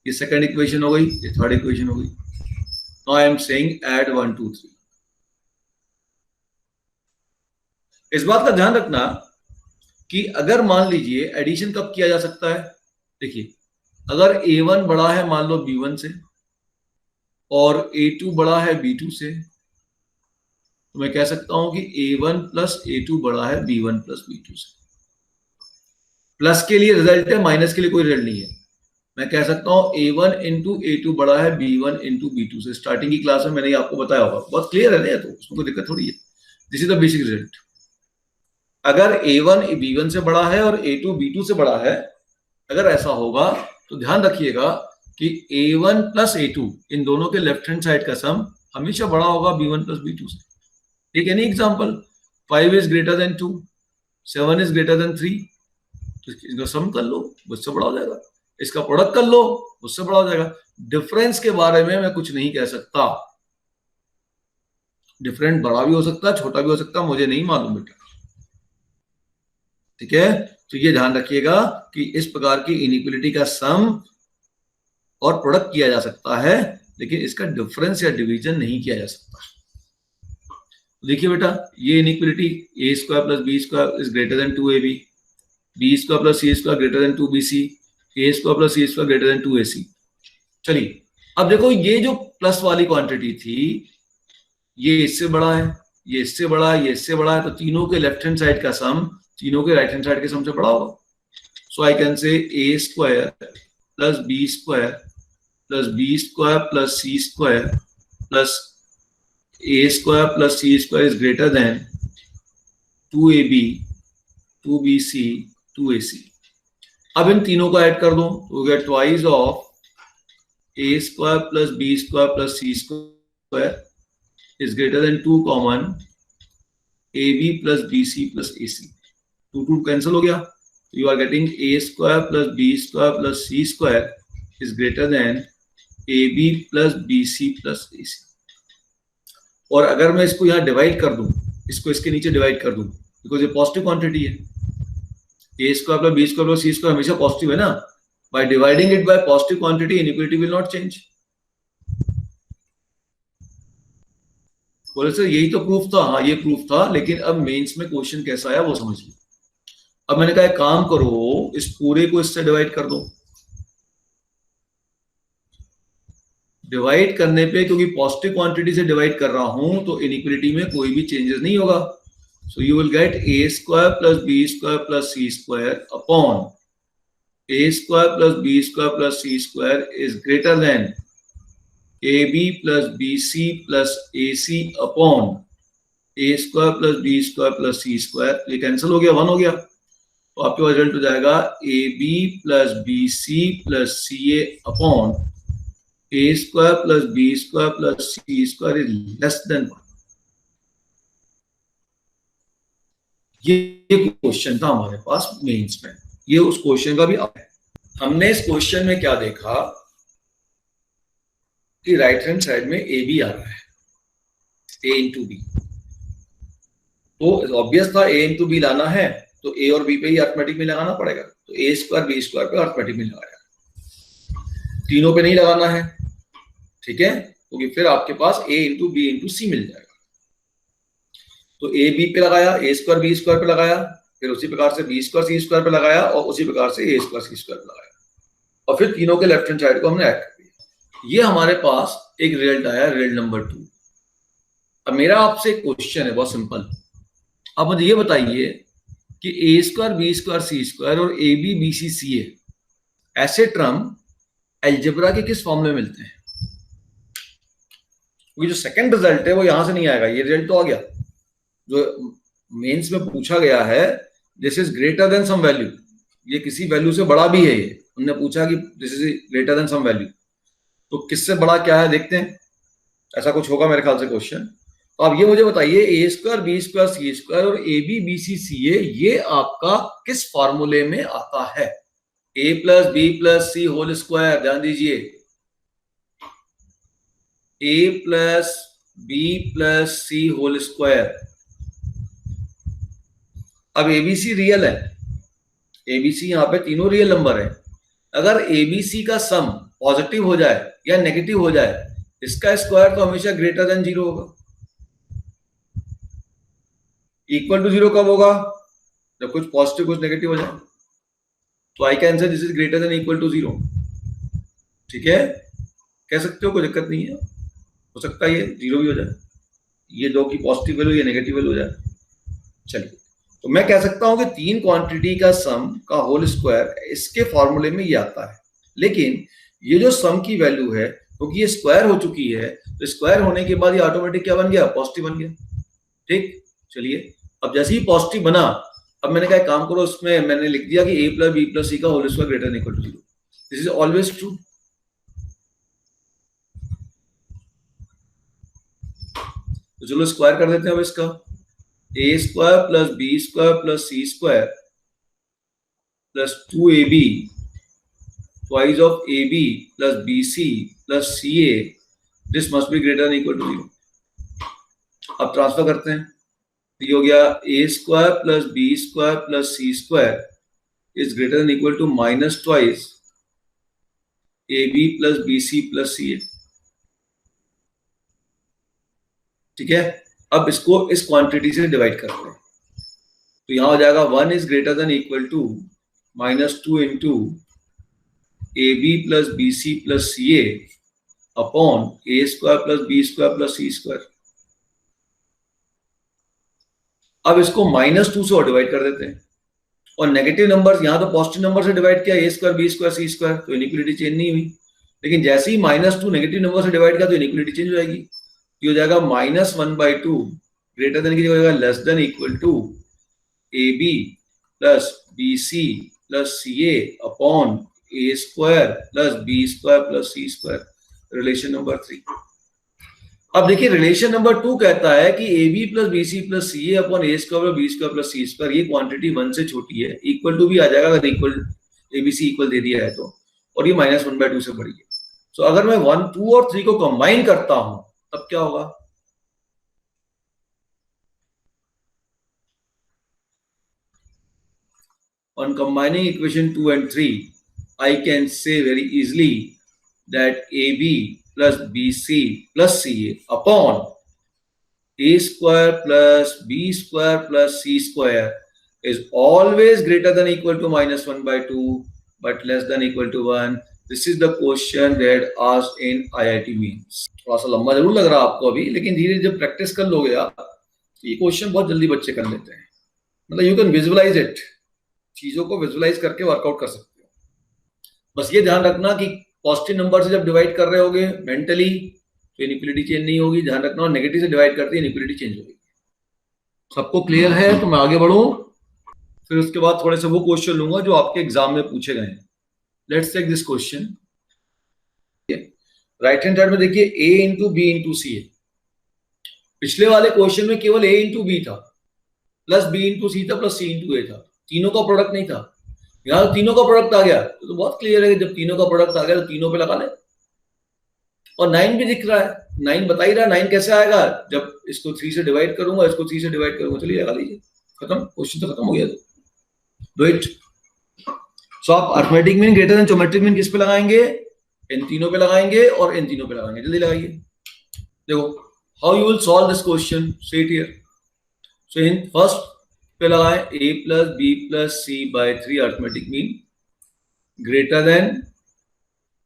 ये सेकंड इक्वेशन हो गई, ये थर्ड इक्वेशन हो गई। Now I am saying add 1 2 3। इस बात का ध्यान रखना कि अगर मान लीजिए एडिशन कब किया जा सकता है, देखिए अगर a1 बड़ा है मान लो b1 से और a2 बड़ा है b2 से, तो मैं कह सकता हूं कि a1 प्लस a2 बड़ा है b1 प्लस b2 से। प्लस के लिए रिजल्ट है, माइनस के लिए कोई रिजल्ट नहीं है। मैं कह सकता हूं a1 इंटू a2 बड़ा है b1 इंटू b2 से। स्टार्टिंग की क्लास में मैंने आपको बताया होगा, बहुत क्लियर है ना, तो उसमें कोई दिक्कत थोड़ी है। This is the basic result. अगर a1 b1 से बड़ा है और a2 b2 से बड़ा है, अगर ऐसा होगा तो ध्यान रखिएगा कि a1 प्लस a2 इन दोनों के लेफ्ट हैंड साइड का सम हमेशा बड़ा होगा b1 प्लस b2 से। ठीक है, any example, 5 is greater than 2, 7 is greater than 3, तो इसका सम कर लो, उससे बड़ा हो जाएगा। इसका प्रोडक्ट कर लो, उससे बड़ा हो जाएगा। डिफरेंस के बारे में मैं कुछ नहीं कह सकता, डिफरेंट बड़ा भी हो सकता है, छोटा भी हो सकता है, मुझे नहीं मालूम बेटा। ठीक है, तो ये ध्यान रखिएगा कि इस प्रकार की इनइक्वालिटी का सम और प्रोडक्ट किया जा सकता है, लेकिन इसका डिफरेंस या डिवीजन नहीं किया जा सकता। देखिए बेटा, ये inequality a² plus b² is greater than 2ab, b² plus c² greater than 2bc, a² plus c² greater than 2ac। चलिए अब देखो, ये जो प्लस वाली क्वांटिटी थी, ये इससे बड़ा है, ये इससे बड़ा है, ये इससे बड़ा है, तो तीनों के लेफ्ट हैंड साइड का सम तीनों के राइट हैंड साइड के सम से बड़ा होगा। सो आई कैन से a² plus b² plus b² plus c² plus a² plus c² is greater than 2ab, 2bc, 2ac। अब इन तीनों को ऐड कर दो तो हो गया twice of a² plus b² plus c² is greater than 2 common ab plus bc plus ac। 2 cancel हो गया, you are getting a² plus b² plus c² is greater than ab plus bc plus ac। और अगर मैं इसको यहाँ divide कर दूं, इसको इसके नीचे डिवाइड कर दूं, बिकॉज ये पॉजिटिव क्वांटिटी है, a² plus b² plus c² हमेशा पॉजिटिव है ना। By dividing it by positive quantity, inequality will not change. बोले सर यही तो प्रूफ था, हाँ ये प्रूफ था, लेकिन अब मेंस में क्वेश्चन कैसा आया वो समझिए। अब मैंने कहा एक काम करो, इस पूरे को इससे डिवाइड कर दो। डिवाइड करने पे, क्योंकि पॉजिटिव क्वांटिटी से डिवाइड कर रहा हूं, तो इनइक्वालिटी में कोई भी चेंजेस नहीं होगा। So you will gate a² plus b² plus c² upon a² plus b² plus c² is greater than ab plus bc plus ac upon a² plus b² plus c²। ये cancel हो गया, 1 हो गया, तो आपके पास result हो जाएगा ab plus bc plus ca upon a² plus b² plus c² is less then 1। ये क्वेश्चन था हमारे पास मेंस में, ये उस क्वेश्चन का भी है। हमने इस क्वेश्चन में क्या देखा कि राइट हैंड साइड में ए बी आ रहा है, a इंटू बी, तो ऑब्वियस था a इंटू बी लाना है, तो a और b पे ही अरिथमेटिक में लगाना पड़ेगा, तो a² b² पे अरिथमेटिक में लगाया। तीनों पे नहीं लगाना है, ठीक है, क्योंकि फिर आपके पास a इंटू बी इंटू सी मिल जाएगा। तो a b पे लगाया, a स्क्वायर b स्क्वायर पे लगाया, फिर उसी प्रकार से b स्क्वायर c स्क्वायर पे लगाया, और उसी प्रकार से a स्क्वायर c स्क्वायर पे लगाया, और फिर तीनों के लेफ्ट हैंड साइड को हमने ऐड कर दिया। ये हमारे पास एक रिजल्ट आया, रिजल्ट नंबर 2। अब मेरा आपसे एक क्वेश्चन है बहुत सिंपल, अब मुझे ये बताइए कि a square b square c square और a b b c c a ऐसे टर्म अलजेब्रा के किस फॉर्म में मिलते हैं? क्योंकि जो सेकंड रिजल्ट है वो यहां से नहीं आएगा, ये रिजल्ट तो आ गया जो मेंस में पूछा गया है, this is greater than some value, ये किसी वैल्यू से बड़ा भी है, ये उन्होंने पूछा कि this is greater than some value, तो किससे बड़ा क्या है देखते हैं, ऐसा कुछ होगा मेरे ख्याल से क्वेश्चन। तो आप ये मुझे बताइए ए square b square c square और ए बी बी सी सी ए ये आपका किस फॉर्मूले में आता है? ए प्लस बी प्लस सी होल स्क्वायर, ध्यान दीजिए, ए प्लस बी प्लस सी होल स्क्वायर। अब एबीसी रियल है, एबीसी यहां पे तीनों रियल नंबर है, अगर एबीसी का सम पॉजिटिव हो जाए या नेगेटिव हो जाए, इसका स्क्वायर तो हमेशा ग्रेटर देन 0 होगा। इक्वल टू 0 कब होगा? जब कुछ पॉजिटिव कुछ नेगेटिव हो जाए। तो I can say this is greater than equal to 0, ठीक है, कह सकते हो, कोई दिक्कत नहीं है, हो सकता है ये 0 भी हो जाए, ये दो की पॉजिटिव वैल्यू या नेगेटिव वैल्यू हो जाए। चलिए, तो मैं कह सकता हूं कि तीन क्वांटिटी का सम का होल स्क्वायर इसके फॉर्मूले में ये आता है, लेकिन ये जो सम की वैल्यू है क्योंकि ये स्क्वायर हो चुकी है, तो स्क्वायर होने के बाद ये ऑटोमेटिक क्या बन गया? पॉजिटिव बन गया, ठीक। चलिए, अब जैसे ही पॉजिटिव बना, अब मैंने कहा काम करो, उसमें मैंने लिख दिया कि a plus B plus c का whole square greater than equal to 0, this is always true. तो चलो स्क्वायर कर देते हैं अब इसका, a square plus b square plus c square plus 2ab twice of ab plus bc plus ca, this must be greater than equal to 0। अब transfer करते हैं, ये हो गया a square plus b square plus c square is greater than equal to minus twice ab plus bc plus ca, ठीक है। अब इसको इस क्वांटिटी से डिवाइड करते हैं, तो यहां हो जाएगा 1 is greater than equal to -2 into a B plus B C plus c a upon a square plus b square plus c square. अब इसको -2 से और डिवाइड कर देते हैं, और नेगेटिव नंबर यहां तो पॉजिटिव नंबर से डिवाइड किया, ए square b square c square, तो इनइक्वालिटी चेंज नहीं हुई, लेकिन जैसे ही -2 नेगेटिव नंबर से डिवाइड किया तो इनइक्वालिटी चेंज हो जाएगी, ये हो जाएगा -1/2 ग्रेटर देन की जगह हो जाएगा less than equal to a B plus B C plus c a upon a square plus b square plus c square, relation number 3। अब देखिए रिलेशन नंबर 2 कहता है कि a B plus B C plus c a upon a square b square plus c square, ये quantity 1 से छोटी है, equal to भी आ जाएगा अगर equal a B c equal दे दिया है तो, और ये -1/2 से बड़ी है। सो अगर मैं 1, 2 और 3 को कंबाइन करता हूं तब क्या होगा? On combining equation 2 and 3, I can say very easily that AB plus BC plus CA upon A square plus B square plus C square is always greater than equal to -1/2 but less than equal to 1. This is the question that asked in IIT Mains। थोड़ा सा लंबा जरूर लग रहा है आपको अभी, लेकिन धीरे जब प्रैक्टिस कर लोगे आप, ये क्वेश्चन बहुत जल्दी बच्चे कर लेते हैं, मतलब यू कैन विजुअलाइज इट, चीजों को विजुअलाइज करके वर्कआउट कर सकते हो। बस ये ध्यान रखना कि पॉजिटिव नंबर से जब डिवाइड कर रहे होगे मेंटली तो इनइक्वालिटी चेंज नहीं होगी, ध्यान रखना, नेगेटिव से डिवाइड करते हैं इनइक्वालिटी चेंज होगी। सबको क्लियर है? तो मैं आगे बढ़ूं, फिर उसके बाद थोड़े से वो क्वेश्चन लूंगा जो आपके एग्जाम में पूछे गए हैं। Let's take this question, right hand side में देखिए a into B into c है, पिछले वाले क्वेश्चन में केवल a इंटू बी था प्लस b इंटू सी था प्लस c इंटू a था, तीनों का प्रोडक्ट नहीं था। यहां तो तीनों का प्रोडक्ट आ गया, तो बहुत क्लियर है कि जब तीनों का प्रोडक्ट आ गया तो तीनों पे लगा ले, और 9 भी दिख रहा है, 9 बता ही रहा, 9 कैसे आएगा? जब इसको 3 से डिवाइड करूंगा, इसको 3 से डिवाइड करूंगा, चलिए लगा लीजिए, खत्म, क्वेश्चन तो खत्म हो गया। Do it. सो आप arithmetic mean greater than geometric mean किस पे लगाएंगे? इन तीनों पे लगाएंगे और इन तीनों पे लगाएंगे। जल्दी लगाइए। देखो how you will solve this question, see it here. So in first पे लगाएं a plus B plus c by 3 arithmetic mean greater than,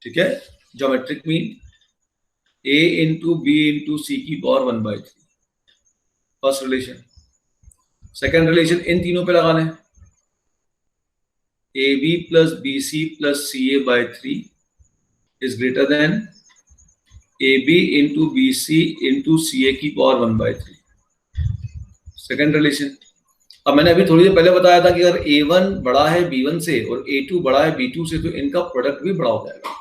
ठीक है, geometric mean a into B into c की power 1/3, first relation. Second relation in तीनों पे लगाना है, a B plus B C plus c a by 3 is greater than a b into b c into सी ए की power 1/3, second relation. अब मैंने अभी थोड़ी देर पहले बताया था कि अगर A1 बड़ा है B1 से और A2 बड़ा है B2 से तो इनका प्रोडक्ट भी बड़ा हो जाएगा।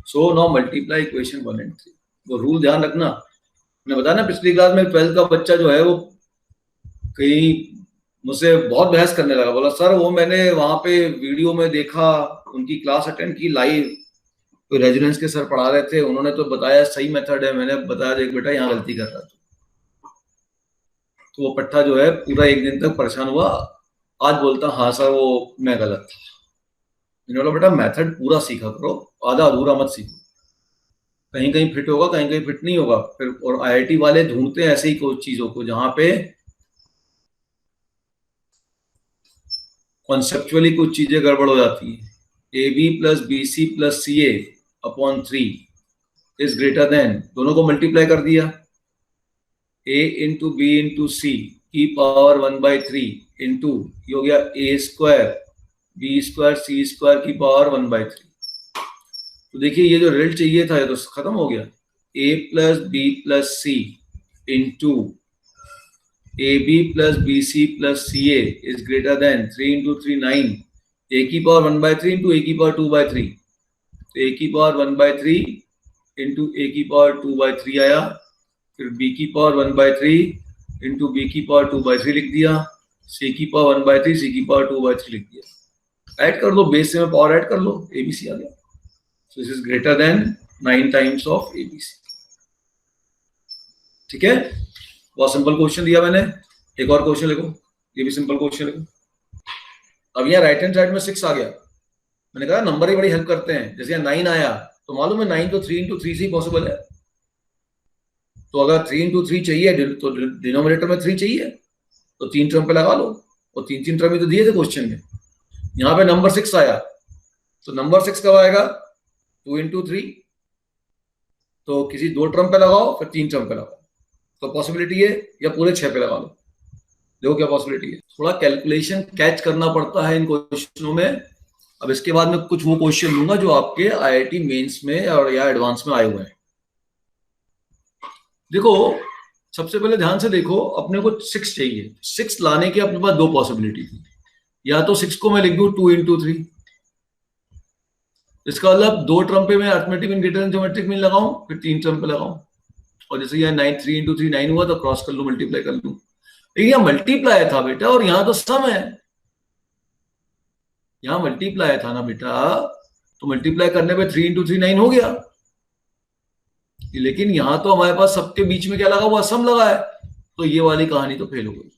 So now multiply equation 1 and 3। वो रूल ध्यान रखना, मैंने बताया ना पिछली क्लास में 12th का बच्चा जो है वो कहीं मुझसे बहुत बहस करने लगा, बोला सर वो मैंने वहां पे वीडियो में देखा, उनकी क्लास अटेंड की लाइव, तो रेजिडेंस के सर पढ़ा रहे थे, उन्होंने तो बताया सही मेथड है, मैंने बताया देख बेटा यहाँ गलती कर रहा था। तो वो पट्टा जो है पूरा एक दिन तक परेशान हुआ, आज बोलता हाँ सर वो मैं गलत था। मैंने बोला बेटा मेथड पूरा सीखा करो, आधा अधूरा मत सीखो, कहीं कहीं फिट होगा कहीं कहीं फिट नहीं होगा फिर। और आईआईटी वाले ढूंढते हैं ऐसे ही कुछ चीजों को जहां पे कॉन्सेप्चुअली कुछ चीजें गड़बड़ हो जाती है। A B plus B C plus c a upon 3 is greater than, दोनों को मल्टीप्लाई कर दिया, a into B into c की पावर 1/3 इंटू ये हो गया a square b square c square की पावर 1/3। तो देखिए ये जो रिजल्ट चाहिए था ये तो खत्म हो गया, a plus B plus c into a B plus B C plus c a is greater than 3 into 3 9, a की पावर 1/3 इंटू a की पावर 2/3, तो a की पावर 1/3 इंटू a की पावर 2/3 आया, फिर b की पावर 1/3 इंटू बी की power 2/3 लिख दिया, c की पावर 1/3 c की पावर 2/3 लिख दिया। ऐड कर दो, बेस से में पावर ऐड कर लो, abc आ गया। सो this is greater then 9 times of abc। ठीक है, बहुत सिंपल क्वेश्चन दिया मैंने। एक और क्वेश्चन लिखो, ये भी सिंपल क्वेश्चन लिखो। अब यहाँ राइट हैंड साइड में 6 आ गया, मैंने कहा नंबर ही बड़ी हेल्प करते हैं। जैसे यहाँ 9 आया तो मालूम है 9 तो 3 इंटू 3 से ही पॉसिबल है, तो अगर 3 इंटू 3 चाहिए तो डिनोमिनेटर में 3 चाहिए तो 3 टर्म पे लगा लो, और 3 टर्म ही तो दिए थे क्वेश्चन में। यहाँ पे नंबर 6 आया तो नंबर 6 कब आएगा, 2 इंटू 3, तो किसी 2 टर्म पे लगाओ फिर 3 टर्म पे लगाओ, तो पॉसिबिलिटी है, या पूरे 6 पे लगा लो, देखो क्या पॉसिबिलिटी है। थोड़ा कैलकुलेशन कैच करना पड़ता है इन क्वेश्चनों में। अब इसके बाद में कुछ वो क्वेश्चन लूंगा जो आपके आईआईटी मेंस में और या एडवांस में आए हुए हैं। देखो सबसे पहले ध्यान से देखो, अपने को 6 चाहिए, 6 लाने के अपने पास 2 पॉसिबिलिटी थी, या तो 6 को मैं लिख दूं 2 इंटू 3, इसका मतलब 2 टर्म पे मैं arithmetic mean greater than geometric mean लगाऊं, फिर 3 टर्म पे लगाऊं, और जैसे यहाँ 9 3 इंटू 3 9 हुआ तो क्रॉस कर लूं, मल्टीप्लाई कर लूं। लेकिन यहाँ मल्टीप्लाई था बेटा और यहाँ तो सम है, यहाँ मल्टीप्लाई था ना बेटा, तो मल्टीप्लाई करने पे 3 इंटू 3 9 हो गया, लेकिन यहां तो हमारे पास सबके बीच में क्या लगा हुआ, सम लगा है, तो ये वाली कहानी तो फेल हो गई।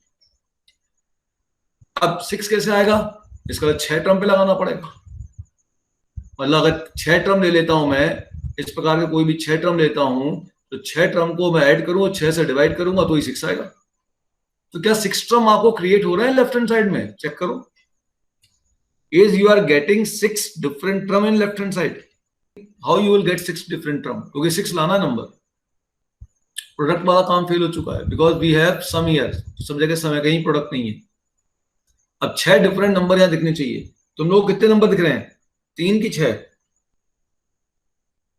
अब 6 कैसे आएगा, इसका 6 टर्म पे लगाना पड़ेगा, मतलब अगर 6 टर्म ले लेता हूं मैं, इस प्रकार के कोई भी 6 टर्म लेता हूं तो 6 टर्म को मैं ऐड करूंगा, 6 से डिवाइड करूंगा तो ही 6 आएगा। तो क्या 6 टर्म आपको क्रिएट हो रहा है लेफ्ट हैंड साइड में, चेक करो, is you are getting 6 different term in left hand side. How you will get 6 different term, क्योंकि 6 लाना नंबर, प्रोडक्ट वाला काम फेल हो चुका है, because we have some here, सब जगह समय कहीं प्रोडक्ट नहीं है। अब 6 डिफरेंट नंबर यहां दिखने चाहिए, तुम लोग कितने नंबर दिख रहे हैं, 3 की 6,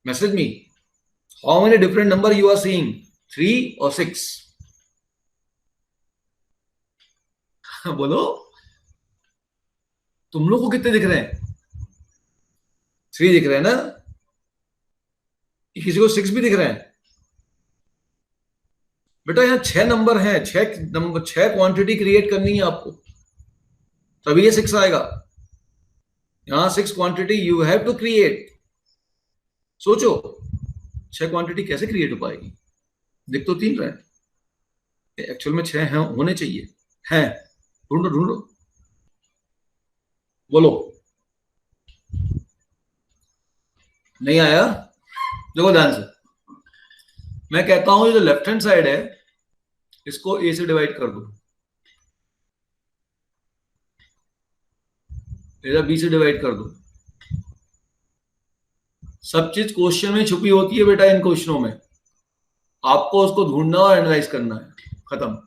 message me how many different number you are seeing, 3 और 6 बोलो तुम लोग को कितने दिख रहे हैं, 3 दिख रहे हैं ना, किसी को 6 भी दिख रहे हैं। बेटा यहाँ 6 नंबर हैं, 6 नंबर, 6 क्वांटिटी क्रिएट करनी है आपको, तभी ये 6 आएगा। यहां 6 quantity you have to create. सोचो 6 क्वांटिटी कैसे क्रिएट हो पाएगी, दिख तो 3 रहे, एक्चुअल में 6 हैं, होने चाहिए, हैं, ढूंढो ढूंढो, बोलो नहीं आया? देखो ध्यान से, मैं कहता हूं ये जो लेफ्ट हैंड साइड है इसको ए से डिवाइड कर दो, इधर बी से डिवाइड कर दो। सब चीज क्वेश्चन में छुपी होती है बेटा, इन क्वेश्चनों में आपको उसको ढूंढना और एनालाइज करना है, खत्म।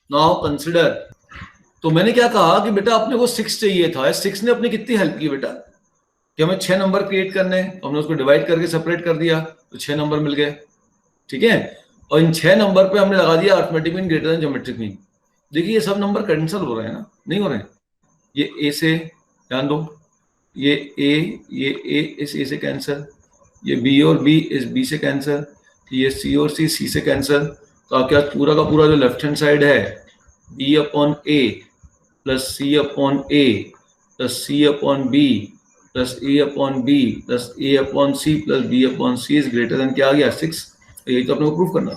नाउ कंसिडर, तो मैंने क्या कहा कि बेटा अपने को 6 चाहिए था, 6 ने अपनी कितनी हेल्प की बेटा कि हमें 6 नंबर क्रिएट करने हैं, हमने उसको डिवाइड करके सेपरेट कर दिया तो 6 नंबर मिल गए, ठीक है। और इन 6 नंबर पे हमने लगा दिया arithmetic mean greater than geometric mean. देखिए ये सब नंबर कैंसिल हो रहे हैं ना, नहीं हो रहे हैं? ये ए से, ध्यान दो, ये ए इस ए से कैंसिल, ये बी और बी इस बी से कैंसिल, ये सी और सी से कैंसिल। तो आपके पास पूरा का पूरा जो लेफ्ट हैंड साइड है b upon a plus c upon a plus c upon b plus a upon b plus a upon c plus b upon c is greater than क्या आ गया 6। यही तो अपने को प्रूफ करना।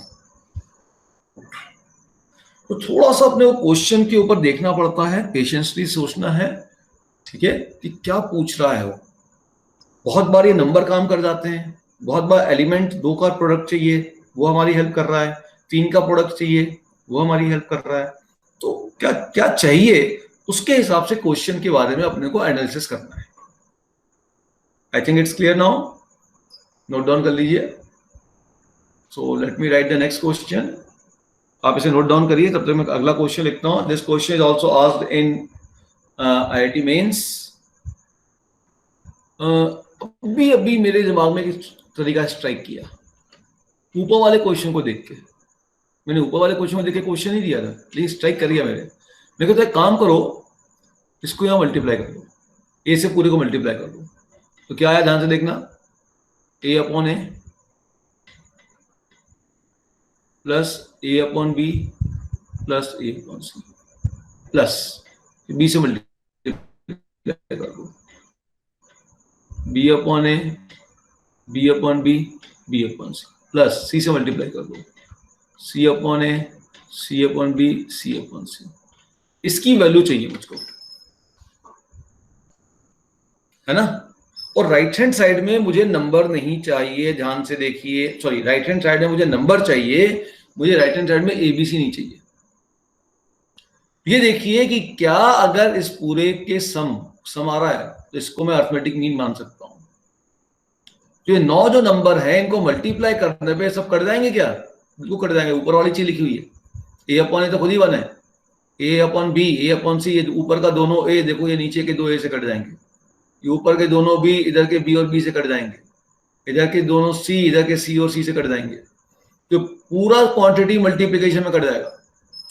तो थोड़ा सा अपने को क्वेश्चन के ऊपर देखना पड़ता है, पेशेंसली सोचना है, ठीक है, कि क्या पूछ रहा है वो। बहुत बार ये नंबर काम कर जाते हैं, बहुत बार एलिमेंट 2 का प्रोडक्ट चाहिए वो हमारी हेल्प कर रहा है, 3 का प्रोडक्ट चाहिए वो हमारी हेल्प कर रहा है। तो क्या क्या चाहिए उसके हिसाब से क्वेश्चन के बारे में अपने को एनालिसिस करना है। I think it's clear now, note down कर लीजिए। So let me right the next question. आप इसे नोट डाउन करिए, तब तक मैं अगला क्वेश्चन लिखता हूँ। This question is also asked in IIT mains. अभी मेरे दिमाग में एक तरीका स्ट्राइक किया ऊपर वाले क्वेश्चन को देख के। मैंने ऊपर वाले क्वेश्चन को देख के क्वेश्चन ही दिया था, लेकिन स्ट्राइक कर दिया मेरे को। तो एक काम करो, इसको यहाँ मल्टीप्लाई कर दो, ए से पूरे को मल्टीप्लाई कर दो। तो क्या आया ध्यान से देखना, a upon a plus a upon b plus a upon c plus b से मल्टीप्लाई कर दो, b upon a b upon b b upon c plus c से मल्टीप्लाई कर दो, c upon a c upon b c upon c. इसकी value चाहिए मुझको, है ना। और राइट हैंड साइड में मुझे नंबर नहीं चाहिए, ध्यान से देखिए, सॉरी, राइट हैंड साइड में मुझे नंबर चाहिए, मुझे राइट हैंड साइड में एबीसी नहीं चाहिए। ये देखिए कि क्या अगर इस पूरे के सम आ रहा है तो इसको मैं अरिथमेटिक मीन मान सकता हूं। तो ये 9 जो नंबर है इनको मल्टीप्लाई करने पे सब कट जाएंगे क्या? बिल्कुल कट जाएंगे। ऊपर वाली चीज लिखी हुई है, ए अपॉन ए तो खुद ही 1 है, ए अपॉन बी ए अपॉन सी, ये ऊपर का दोनों ए देखो, ये नीचे के 2 ए से कट जाएंगे, ये ऊपर के दोनों बी इधर के बी और बी से कट जाएंगे, इधर के दोनों सी इधर के सी और सी से कट जाएंगे। तो पूरा क्वांटिटी मल्टीप्लीकेशन में कट जाएगा।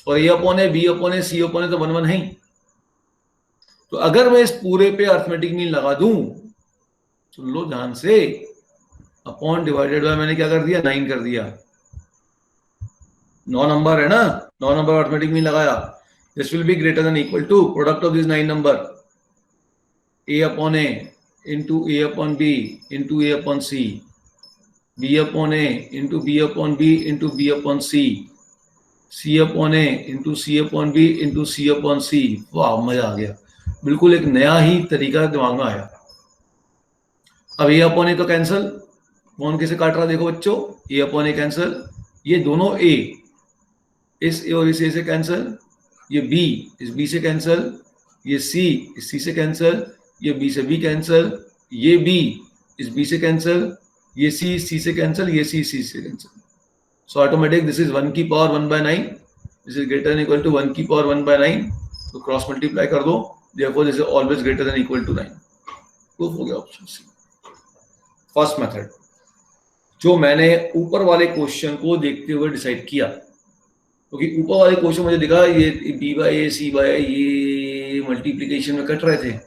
और a upon a b upon a c upon a तो 1 1 है ही। तो अगर मैं इस पूरे पे अरिथमेटिक मीन लगा दूं, सुन लो ध्यान से, अपॉन डिवाइडेड बाय मैंने क्या कर दिया, 9 कर दिया। 9 नंबर है ना, 9 नंबर अरिथमेटिक मीन लगाया। This will be greater than equal to product of this 9 number, a upon a into a upon b into a upon c, b upon a into b upon b into b upon c, c upon a into c upon b into c upon c. वाह, मजा आ गया, बिल्कुल एक नया ही तरीका दिमाग में आया। अब ए अपॉन ए तो कैंसिल, कौन किसे काट रहा देखो बच्चों, ए अपॉन ए कैंसिल, ये दोनों ए इस ए और इस ए से कैंसिल, ये बी इस बी से कैंसिल, ये सी इस सी से कैंसिल, ये बी से बी कैंसिल, ये बी इस बी से कैंसिल, ये सी से कैंसिल, ये सी से cancel. So automatic this is 1 की power 1/9, this is greater than equal to 1 की पावर 1/9। तो क्रॉस मल्टीप्लाई कर दो, therefore this is always greater than equal to 9। Proof हो गया ऑप्शन सी। फर्स्ट मेथड जो मैंने ऊपर वाले क्वेश्चन को देखते हुए डिसाइड किया, क्योंकि ऊपर वाले क्वेश्चन मुझे दिखा ये बी बाय ए सी बाय ये मल्टीप्लीकेशन में कट रहे थे,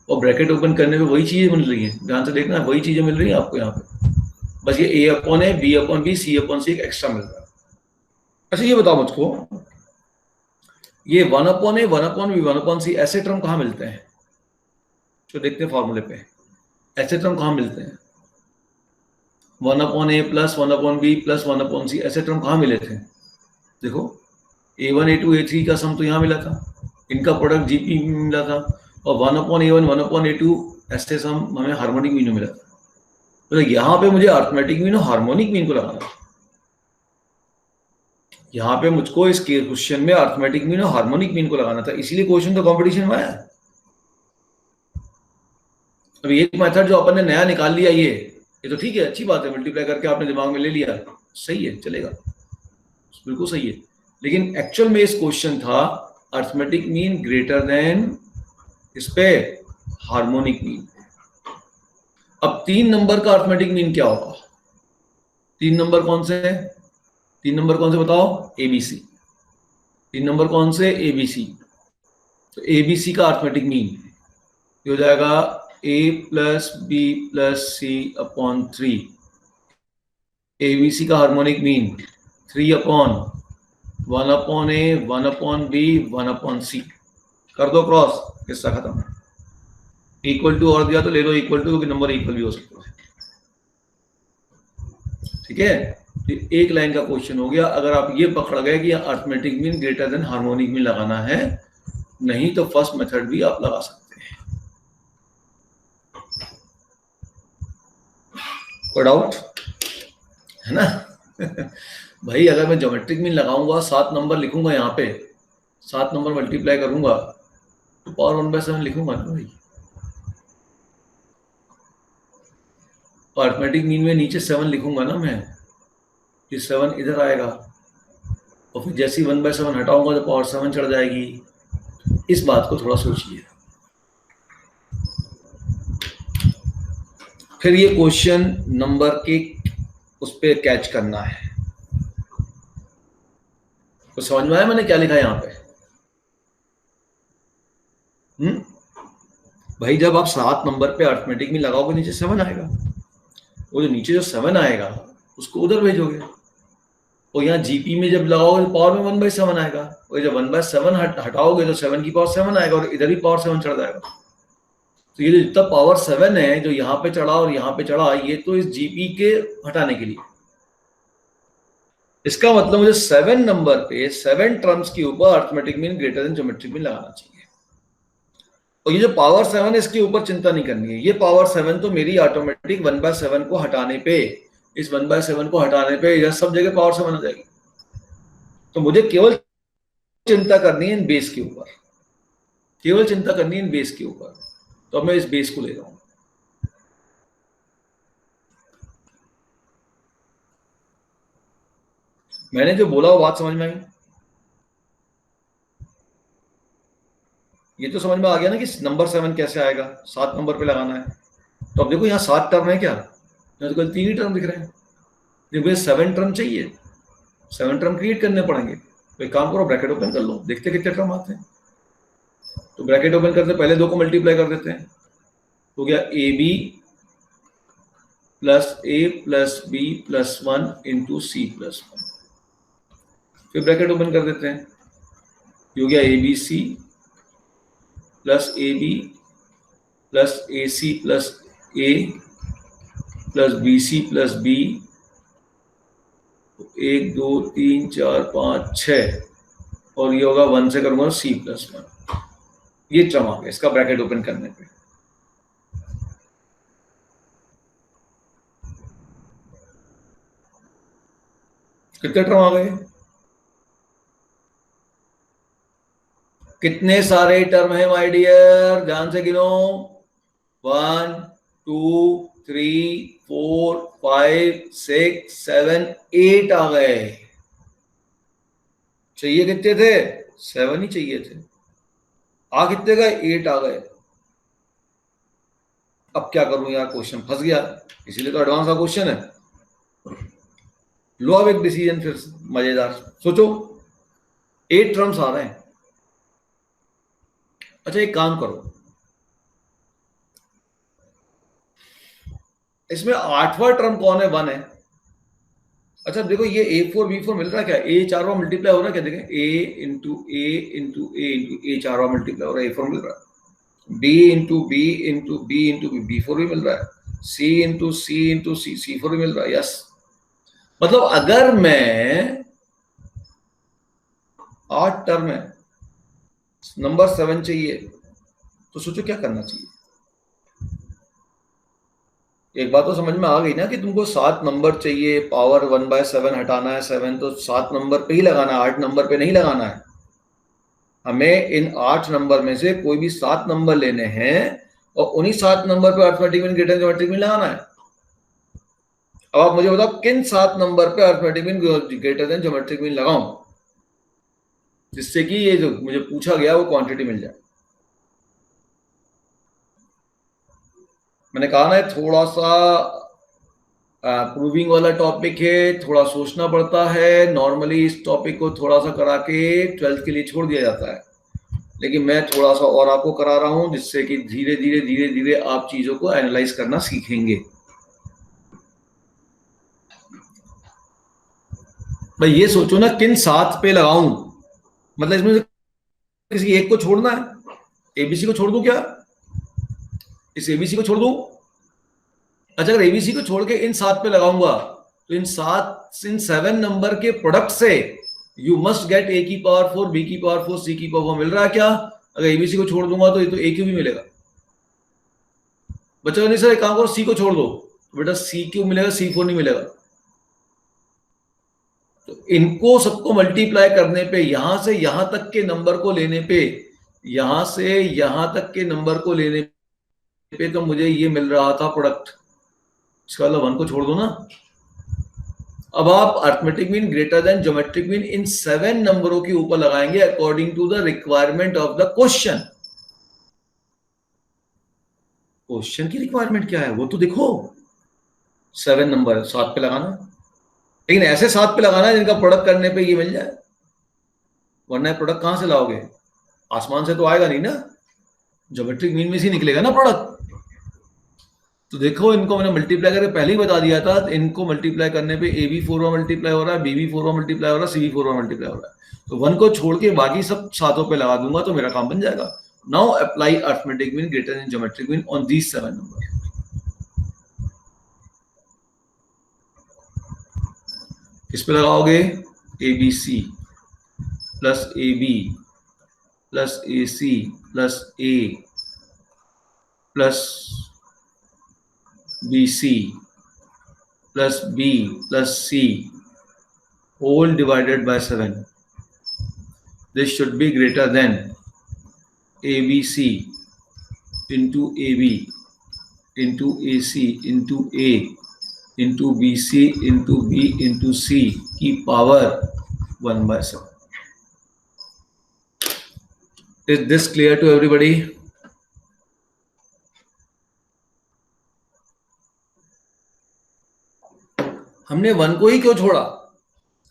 और ब्रैकेट ओपन करने पे वही चीजें मिल रही है। ध्यान से देखना, वही चीजें मिल रही है आपको यहाँ पे, बस ये a upon a b upon b c upon c extra मिल रहा है। अच्छा ये बताओ मुझको, ये 1 upon a 1 upon b 1 upon c ऐसे टर्म कहाँ मिलते हैं? जो देखते हैं फॉर्मूले पे, ऐसे टर्म कहाँ मिलते हैं? 1 upon a plus 1 upon b plus 1 upon c, ऐसे टर्म कहाँ मिले थे? देखो A1 A2 A3 का सम तो यहाँ मिला था, इनका प्रोडक्ट जीपी में मिला था, और 1 अपॉन A1 1 अपॉन A2 ऐसे सम हमें हार्मोनिक मीन में मिला था। तो यहाँ पे मुझे अर्थमेटिक मीन और हार्मोनिक मीन को लगाना है। यहाँ पे मुझको इस क्वेश्चन में अर्थमेटिक मीन और हार्मोनिक मीन को लगाना था, इसीलिए क्वेश्चन तो कंपटीशन में आया। अब एक मेथड जो अपन ने नया निकाल लिया ये तो ठीक है, अच्छी बात है, मल्टीप्लाई करके आपने दिमाग में ले लिया, सही है, चलेगा, बिल्कुल सही है। लेकिन एक्चुअल में इस क्वेश्चन था अर्थमेटिक मीन ग्रेटर देन इस पे हार्मोनिक मीन। अब 3 नंबर का अर्थमेटिक मीन क्या होगा? 3 नंबर कौन से हैं? 3 नंबर कौन से बताओ? एबीसी। 3 नंबर कौन से? एबीसी। तो एबीसी का अर्थमेटिक मीन हो जाएगा a plus B plus c upon 3। Abc का harmonic mean 3 upon 1 upon a, 1 upon b, 1 upon c. कर दो क्रॉस, किस्सा खत्म। इक्वल टू और दिया तो ले लो इक्वल टू, क्योंकि नंबर इक्वल भी हो सकता है। ठीक है, तो एक लाइन का क्वेश्चन हो गया। अगर आप ये पकड़ गए कि arithmetic mean greater then harmonic mean लगाना है, नहीं तो फर्स्ट मेथड भी आप लगा सकते हैं। कोई डाउट है ना? भाई अगर मैं ज्योमेट्रिक मीन लगाऊंगा, 7 नंबर लिखूंगा, यहाँ पे 7 नंबर मल्टीप्लाई करूंगा तो पावर 1/7 लिखूंगा ना भाई। अर्थमेटिक मीन में नीचे 7 लिखूंगा ना मैं, ये 7 इधर आएगा, और फिर जैसे ही 1/7 हटाऊंगा तो पावर 7 चढ़ जाएगी। इस बात को थोड़ा सोचिए। फिर ये क्वेश्चन नंबर के उस पर कैच करना है। तो समझ में आया मैंने क्या लिखा है यहाँ पे? भाई जब आप 7 नंबर पे अर्थमेटिक में लगाओगे, नीचे 7 आएगा, वो जो नीचे जो 7 आएगा उसको उधर भेजोगे, और यहाँ जीपी में जब लगाओगे तो पावर में 1/7 आएगा, और जब 1/7 हटाओगे तो 7 की पावर 7 आएगा, और इधर भी पावर 7 चढ़ जाएगा। तो ये जो जितना पावर 7 है जो यहाँ पे चढ़ा और यहाँ पे चढ़ा, ये तो इस जीपी के हटाने के लिए। इसका मतलब मुझे 7 नंबर पे 7 टर्म्स के ऊपर arithmetic mean greater than geometric mean लगाना चाहिए। और ये जो पावर 7 है इसके ऊपर चिंता नहीं करनी है। ये पावर 7 तो मेरी ऑटोमेटिक 1/7 को हटाने पे, इस 1/7 को हटाने पे यह सब जगह पावर 7 आ जाएगी। तो मुझे केवल चिंता करनी है इन बेस के ऊपर, केवल चिंता करनी है इन बेस के ऊपर। तो अब मैं इस बेस को ले रहा हूं। मैंने जो बोला वो बात समझ में आई? ये तो समझ में आ गया ना कि नंबर 7 कैसे आएगा, 7 नंबर पे लगाना है। तो अब देखो यहाँ 7 टर्म है क्या? यहाँ तो कल 3 ही टर्म दिख रहे हैं। देखो 7 टर्म चाहिए, 7 टर्म क्रिएट करने पड़ेंगे। तो एक काम करो, ब्रैकेट ओपन कर लो, देखते कितने टर्म आते हैं। तो ब्रैकेट ओपन करते पहले 2 को मल्टीप्लाई कर देते हैं, हो गया a B plus A plus B plus 1 into c plus 1। फिर ब्रैकेट ओपन कर देते हैं, हो गया a B C plus A B plus A C plus A plus B C plus b, 1 2 3 4 5 6, और ये होगा 1 से करूंगा सी प्लस 1। ये टर्म आ गया इसका ब्रैकेट ओपन करने पे। कितने टर्म आ गए? कितने सारे टर्म है माय डियर, ध्यान से गिनो। 1 2 3 4 5 6 7 8 आ गए। चाहिए कितने थे? 7 ही चाहिए थे। आ कितने गए? 8 आ गए। अब क्या करूं यार, क्वेश्चन फंस गया, इसीलिए तो एडवांस का क्वेश्चन है। लो अब एक डिसीजन फिर मजेदार, सोचो। 8 टर्म्स आ रहे हैं। अच्छा एक काम करो, इसमें 8वां टर्म कौन है? 1 है। अच्छा देखो ये A4 B4 मिल रहा है क्या? A 4 बार मल्टीप्लाई हो रहा है क्या? देखें, A into A into A into A 4 बार मल्टीप्लाई हो रहा है, A4 मिल रहा है। B into B into B into B B4 भी मिल रहा है। C इंटू सी C4 भी मिल रहा है। यस, मतलब अगर मैं 8 टर्म है, नंबर 7 चाहिए, तो सोचो क्या करना चाहिए। एक बात तो समझ में आ गई ना कि तुमको 7 नंबर चाहिए, पावर 1/7 हटाना है 7, तो 7 नंबर पे ही लगाना है, 8 नंबर पे नहीं लगाना है। हमें इन 8 नंबर में से कोई भी 7 नंबर लेने हैं और उन्हीं 7 नंबर पे arithmetic mean greater geometric mean लगाना है। अब आप मुझे बताओ किन 7 नंबर पे arithmetic mean greater than geometric mean लगाऊं जिससे कि ये जो मुझे पूछा गया वो क्वांटिटी मिल जाए। मैंने कहा ना थोड़ा सा प्रूविंग वाला टॉपिक है, थोड़ा सोचना पड़ता है। नॉर्मली इस टॉपिक को थोड़ा सा करा के 12th के लिए छोड़ दिया जाता है, लेकिन मैं थोड़ा सा और आपको करा रहा हूं जिससे कि धीरे धीरे धीरे धीरे आप चीजों को एनालाइज करना सीखेंगे। भाई ये सोचो ना किन 7 पे लगाऊं, मतलब इसमें से किसी एक को छोड़ना है। एबीसी को छोड़ दूं क्या? इस एबीसी को छोड़ दूं? अच्छा, अगर एबीसी को छोड़ के इन 7 पे लगाऊंगा तो इन 7 नंबर के प्रोडक्ट से यू मस्ट गेट ए की पावर 4, बी की पावर 4, सी की पावर 4 मिल रहा है क्या? अगर एबीसी को छोड़ दूंगा तो ये तो ए क्यू भी मिलेगा। बच्चा नहीं सर एक काम करो सी को छोड़ दो, तो बेटा सी क्यू मिलेगा, सी 4 नहीं मिलेगा। तो इनको सबको मल्टीप्लाई करने पे यहां से यहां तक के नंबर को लेने पे, यहां से यहां तक के नंबर को लेने पे तो मुझे ये मिल रहा था प्रोडक्ट। इसका मतलब 1 को छोड़ दो ना। अब आप arithmetic mean greater than geometric mean इन 7 नंबरों के ऊपर लगाएंगे according to the requirement of the question. Question की रिक्वायरमेंट क्या है वो तो देखो। 7 नंबर 7 पे लगाना, लेकिन ऐसे 7 पे लगाना है जिनका प्रोडक्ट करने पे ये मिल जाए, वरना प्रोडक्ट कहां से लाओगे? आसमान से तो आएगा नहीं ना, ज्योमेट्रिक मीन में से निकलेगा ना प्रोडक्ट। तो देखो इनको मैंने मल्टीप्लाई करके पहले ही बता दिया था, इनको मल्टीप्लाई करने पे ए बी 4 मल्टीप्लाई हो रहा है, बी बी 4 मल्टीप्लाई हो रहा है, सी बी 4 मल्टीप्लाई हो रहा है। तो 1 को छोड़ के बाकी सब 7 पे लगा दूंगा तो मेरा काम बन जाएगा। Now apply arithmetic mean greater than geometric mean on these 7 number. किस पे लगाओगे? A B C plus A B plus A C plus A plus B C plus B plus C whole divided by 7. This should be greater than ABC into AB into AC into A into BC into B into C की power 1/7. Is this clear to everybody? हमने 1 को ही क्यों छोड़ा?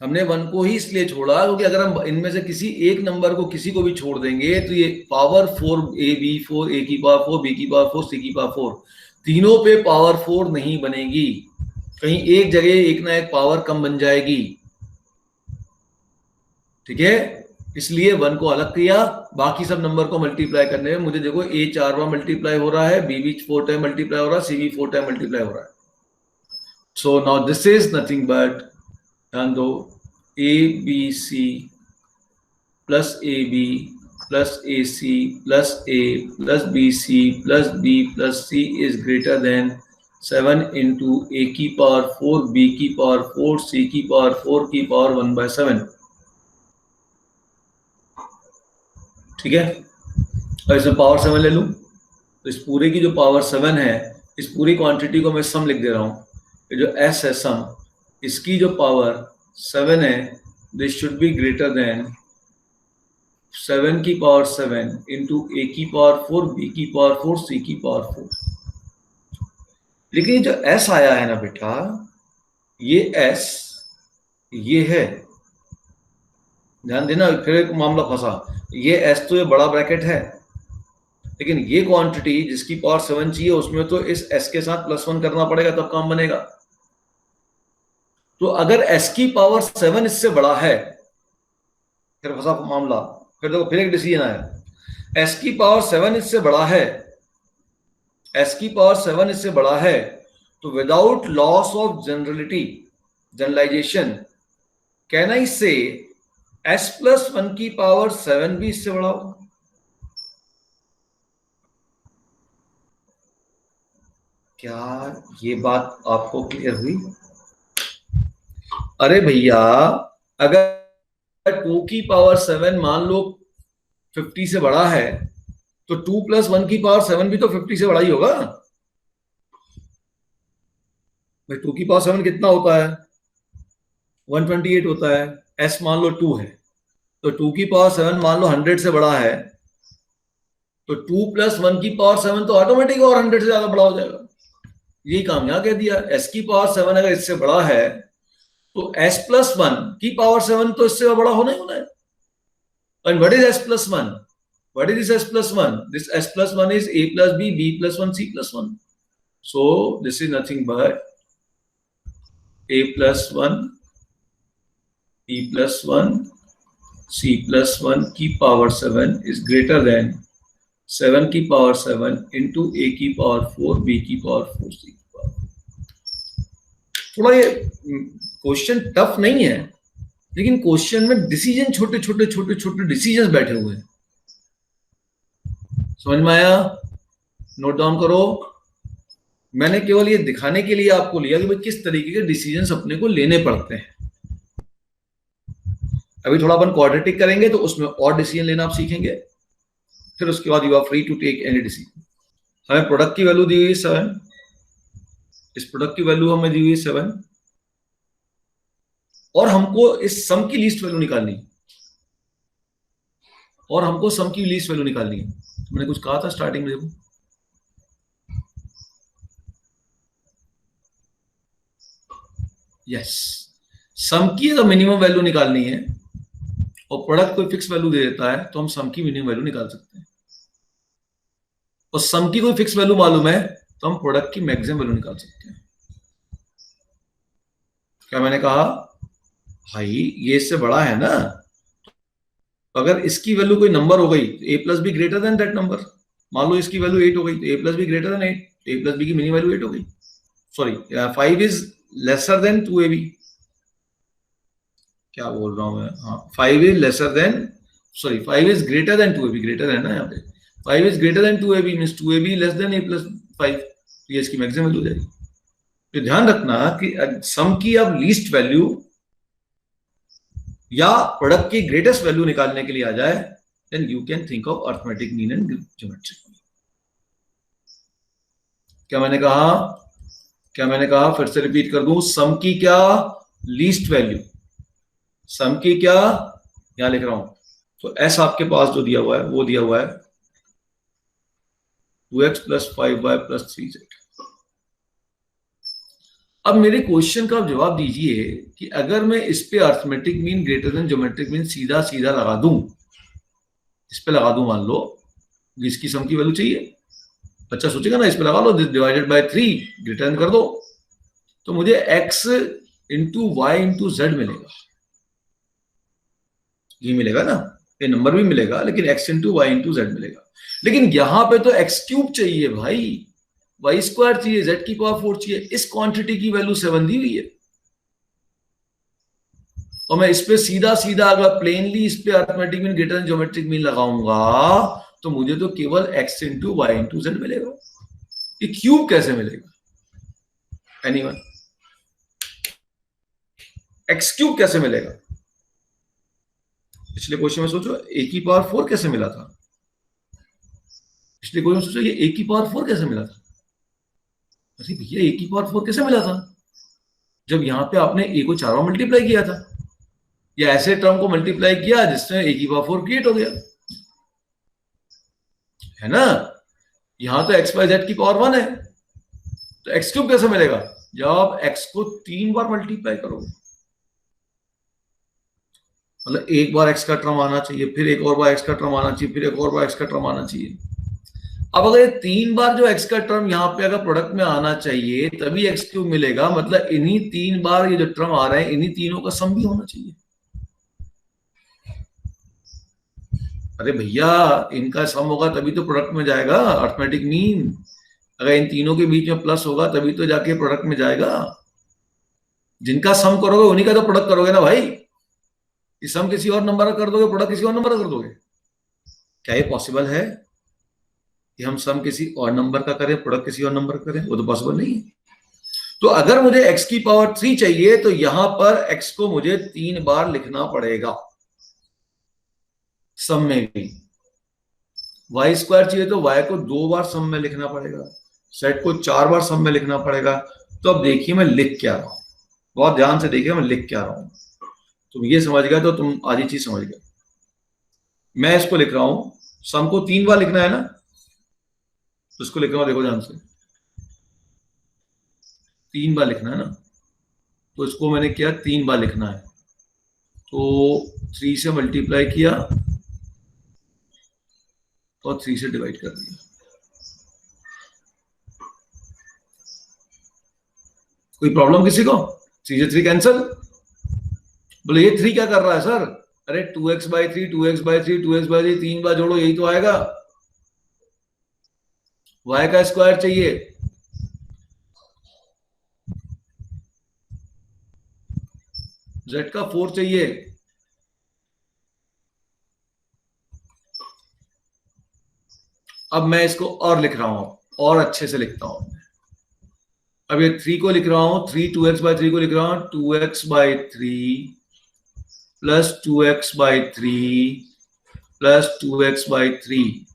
हमने 1 को ही इसलिए छोड़ा क्योंकि अगर हम इनमें से किसी एक नंबर को किसी को भी छोड़ देंगे तो ये पावर 4 ए बी 4, ए की पावर 4, बी की पावर 4, सी की पावर 4, तीनों पे पावर 4 नहीं बनेगी, कहीं एक जगह एक ना एक पावर कम बन जाएगी। ठीक है, इसलिए 1 को अलग किया, बाकी सब नंबर को मल्टीप्लाई करने में मुझे देखो ए 4 बार मल्टीप्लाई हो रहा है, बी भी 4 टाइम मल्टीप्लाई हो रहा है, सी भी 4 टाइम मल्टीप्लाई हो रहा है। So now this is nothing but, ध्यान दो, A B C plus A B plus A C plus A plus B C plus B plus C is greater than 7 into A की power 4, B की power 4, C की power 4 की power 1/7। ठीक है, और इसमें पावर 7 ले लूं तो इस पूरे की जो पावर 7 है, इस पूरी क्वांटिटी को मैं सम लिख दे रहा हूं। ये जो एस है सम, इसकी जो पावर 7 है, this should be greater than 7 की पावर 7 इंटू ए की पावर 4, बी की पावर 4, सी की पावर 4। लेकिन जो एस आया है ना बेटा, ये एस ये है, ध्यान देना, फिर एक मामला फंसा। ये एस तो ये बड़ा ब्रैकेट है, लेकिन ये क्वांटिटी जिसकी पावर 7 चाहिए उसमें तो इस एस के साथ +1 करना पड़ेगा तब काम बनेगा। तो अगर एस की पावर 7 इससे बड़ा है, फिर फंसा मामला। फिर देखो फिर एक डिसीजन आया, एस की पावर 7 इससे बड़ा है, एस की पावर 7 इससे बड़ा है, तो without loss of generalization can I say s+1 की पावर 7 भी इससे बड़ा होगा। क्या ये बात आपको क्लियर हुई? अरे भैया, अगर 2 की पावर 7 मान लो 50 से बड़ा है, तो 2 + 1 की पावर 7 भी तो 50 से बड़ा ही होगा भाई। 2 की पावर 7 कितना होता है? 128 होता है। एस मान लो 2 है, तो 2 की पावर 7 मान लो 100 से बड़ा है, तो 2 + 1 की पावर 7 तो ऑटोमेटिक और 100 से ज्यादा बड़ा हो जाएगा। यही काम यहां कह दिया। S की पावर 7 अगर इससे बड़ा है, तो S+1 की पावर 7 तो इससे बड़ा होना ही होना है। And what is S+1? What is this S+1? This S+1 is A plus B, B plus 1, C plus 1. So this is nothing but A plus 1, B plus 1, C plus 1 की power 7 is greater than 7 की power 7 into A की power 4, B की power 4, C की power. थोड़ा ये question tough नहीं है, लेकिन क्वेश्चन में डिसीजन छोटे छोटे छोटे छोटे डिसीजन बैठे हुए हैं। समझ में आया? नोट डाउन करो। मैंने केवल ये दिखाने के लिए आपको लिया कि भाई किस तरीके के डिसीजंस अपने को लेने पड़ते हैं। अभी थोड़ा अपन क्वाड्रेटिक करेंगे तो उसमें और डिसीजन लेना आप सीखेंगे, फिर उसके बाद you are free to take any decision. हमें प्रोडक्ट की वैल्यू दी हुई 7, इस प्रोडक्ट की वैल्यू हमें दी हुई 7, और हमको इस सम की लीस्ट वैल्यू निकालनी है, और हमको सम की लीस्ट वैल्यू निकालनी है। मैंने कुछ कहा था स्टार्टिंग में, देखो यस, सम की अगर मिनिमम वैल्यू निकालनी है और प्रोडक्ट कोई फिक्स वैल्यू दे देता है, तो हम सम की मिनिमम वैल्यू निकाल सकते हैं। और सम की कोई फिक्स वैल्यू मालूम है, तो हम प्रोडक्ट की मैक्सिमम वैल्यू निकाल सकते हैं। क्या मैंने कहा? भाई ये इससे बड़ा है ना, तो अगर इसकी वैल्यू कोई नंबर हो गई तो a plus b greater than that number. मान लो इसकी वैल्यू 8 हो गई, तो a plus b greater than 8, a plus b की मिनिमम वैल्यू 8 हो गई। Sorry, 5 is lesser than 2ab। क्या बोल रहा हूं मैं? हाँ, 5 is lesser than, sorry 5 is greater than 2ab, greater है ना यहाँ पे। 5 is greater than 2ab means 2ab less then a plus 5, ये इसकी मैक्सिमम वैल्यू हो जाएगी। तो ध्यान रखना कि सम की अब लीस्ट वैल्यू या प्रोडक्ट की ग्रेटेस्ट वैल्यू निकालने के लिए आ जाए, then you can think of arithmetic mean and geometric mean. क्या मैंने कहा? क्या मैंने कहा? फिर से रिपीट कर दूं, सम की क्या लीस्ट वैल्यू, सम की क्या, यहां लिख रहा हूं, तो एस आपके पास जो दिया हुआ है वो दिया हुआ है 2x + 5y + 3z। अब मेरे क्वेश्चन का आप जवाब दीजिए कि अगर मैं इस पे arithmetic mean greater than geometric mean सीधा सीधा लगा दूं, इस पे लगा दूं, मान लो इसकी सम की वैल्यू चाहिए, बच्चा सोचेगा ना, इस पे लगा लो डिवाइडेड बाय 3 ग्रेटर देन कर दो, तो मुझे x into Y into Z मिलेगा। ये मिलेगा ना, ये नंबर भी मिलेगा, लेकिन x into Y into Z मिलेगा। लेकिन यहां पे तो x³ चाहिए भाई, y² चाहिए, z⁴ चाहिए। इस क्वांटिटी की वैल्यू 7 दी हुई है, और मैं इस पे सीधा सीधा अगर प्लेनली इस पे arithmetic mean greater than geometric mean लगाऊंगा, तो मुझे तो केवल x into Y into Z मिलेगा। ये क्यूब कैसे मिलेगा? एनीवन? x³ कैसे मिलेगा? पिछले क्वेश्चन में सोचो a⁴ कैसे मिला था? पिछले क्वेश्चन में सोचो ये a⁴ कैसे मिला था? अरे भैया a⁴ कैसे मिला था? जब यहां पे आपने a को 4 बार मल्टीप्लाई किया था, या ऐसे टर्म को मल्टीप्लाई किया जिसमें a⁴ क्रिएट हो गया, है ना? यहां तो x by z की पावर 1 है, तो x³ कैसे मिलेगा? जब आप x को 3 बार मल्टीप्लाई करोगे, मतलब एक बार x का टर्म आना चाहिए, फिर एक और बार x का टर्म आना चाहिए, फिर एक और बार x का टर्म आना चाहिए। अब अगर 3 बार जो x का टर्म यहाँ पे अगर प्रोडक्ट में आना चाहिए तभी x³ मिलेगा, मतलब इन्हीं 3 बार ये जो टर्म आ रहे हैं इन्हीं तीनों का सम भी होना चाहिए। अरे भैया, इनका सम होगा तभी तो प्रोडक्ट में जाएगा अर्थमेटिक मीन। अगर इन तीनों के बीच में प्लस होगा तभी तो जाके प्रोडक्ट में जाएगा। जिनका सम करोगे उन्हीं का तो प्रोडक्ट करोगे ना भाई। सम किसी और नंबर का कर दोगे, प्रोडक्ट किसी और नंबर का कर दोगे? क्या ये पॉसिबल है? कि हम सम किसी और नंबर का करें, प्रोडक्ट किसी और नंबर का करें, वो तो पॉसिबल नहीं है। तो अगर मुझे x की पावर 3 चाहिए तो यहां पर x को मुझे 3 बार लिखना पड़ेगा सम में भी। y स्क्वायर चाहिए तो y को 2 बार सम में लिखना पड़ेगा, z को 4 बार सम में लिखना पड़ेगा। तो अब देखिए मैं लिख क्या रहा हूं, बहुत ध्यान से देखिए मैं लिख क्या रहा हूं। तुम ये समझ गए तो तुम आधी चीज समझ गए। मैं इसको लिख रहा हूं, सम को 3 बार लिखना है ना, तो इसको लिख रहा हूं, देखो ध्यान से, 3 बार लिखना है ना, तो इसको मैंने किया 3 बार लिखना है, तो 3 से मल्टीप्लाई किया और 3 से डिवाइड कर दिया। कोई प्रॉब्लम किसी को? 3 से 3 कैंसिल। बोले ये 3 क्या कर रहा है सर? अरे 2x/3 2x/3 2x/3 3 बार जोड़ो, यही तो आएगा। y का स्क्वायर चाहिए, z का 4 चाहिए, अब मैं इसको और लिख रहा हूं, और अच्छे से लिखता हूं। अब ये 3 को लिख रहा हूं, 2x/3 को लिख रहा हूं, 2x/3 plus 2x/3 plus 2x/3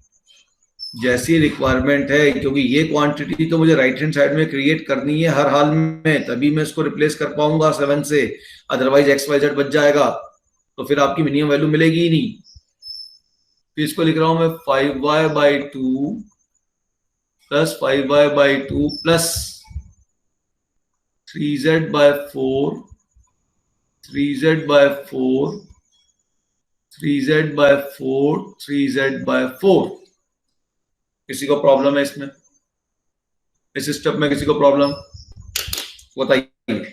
जैसी रिक्वायरमेंट है, क्योंकि ये क्वांटिटी तो मुझे राइट हैंड साइड में क्रिएट करनी है हर हाल में, तभी मैं इसको रिप्लेस कर पाऊंगा 7 से, अदरवाइज x/z बच जाएगा, तो फिर आपकी मिनिमम वैल्यू मिलेगी ही नहीं। फिर इसको लिख रहा हूं मैं 5y/2 plus 5y/2 plus 3z/4 3z/4 3z/4 3z/4। किसी को प्रॉब्लम है इसमें, इस स्टेप में किसी को प्रॉब्लम बताइए।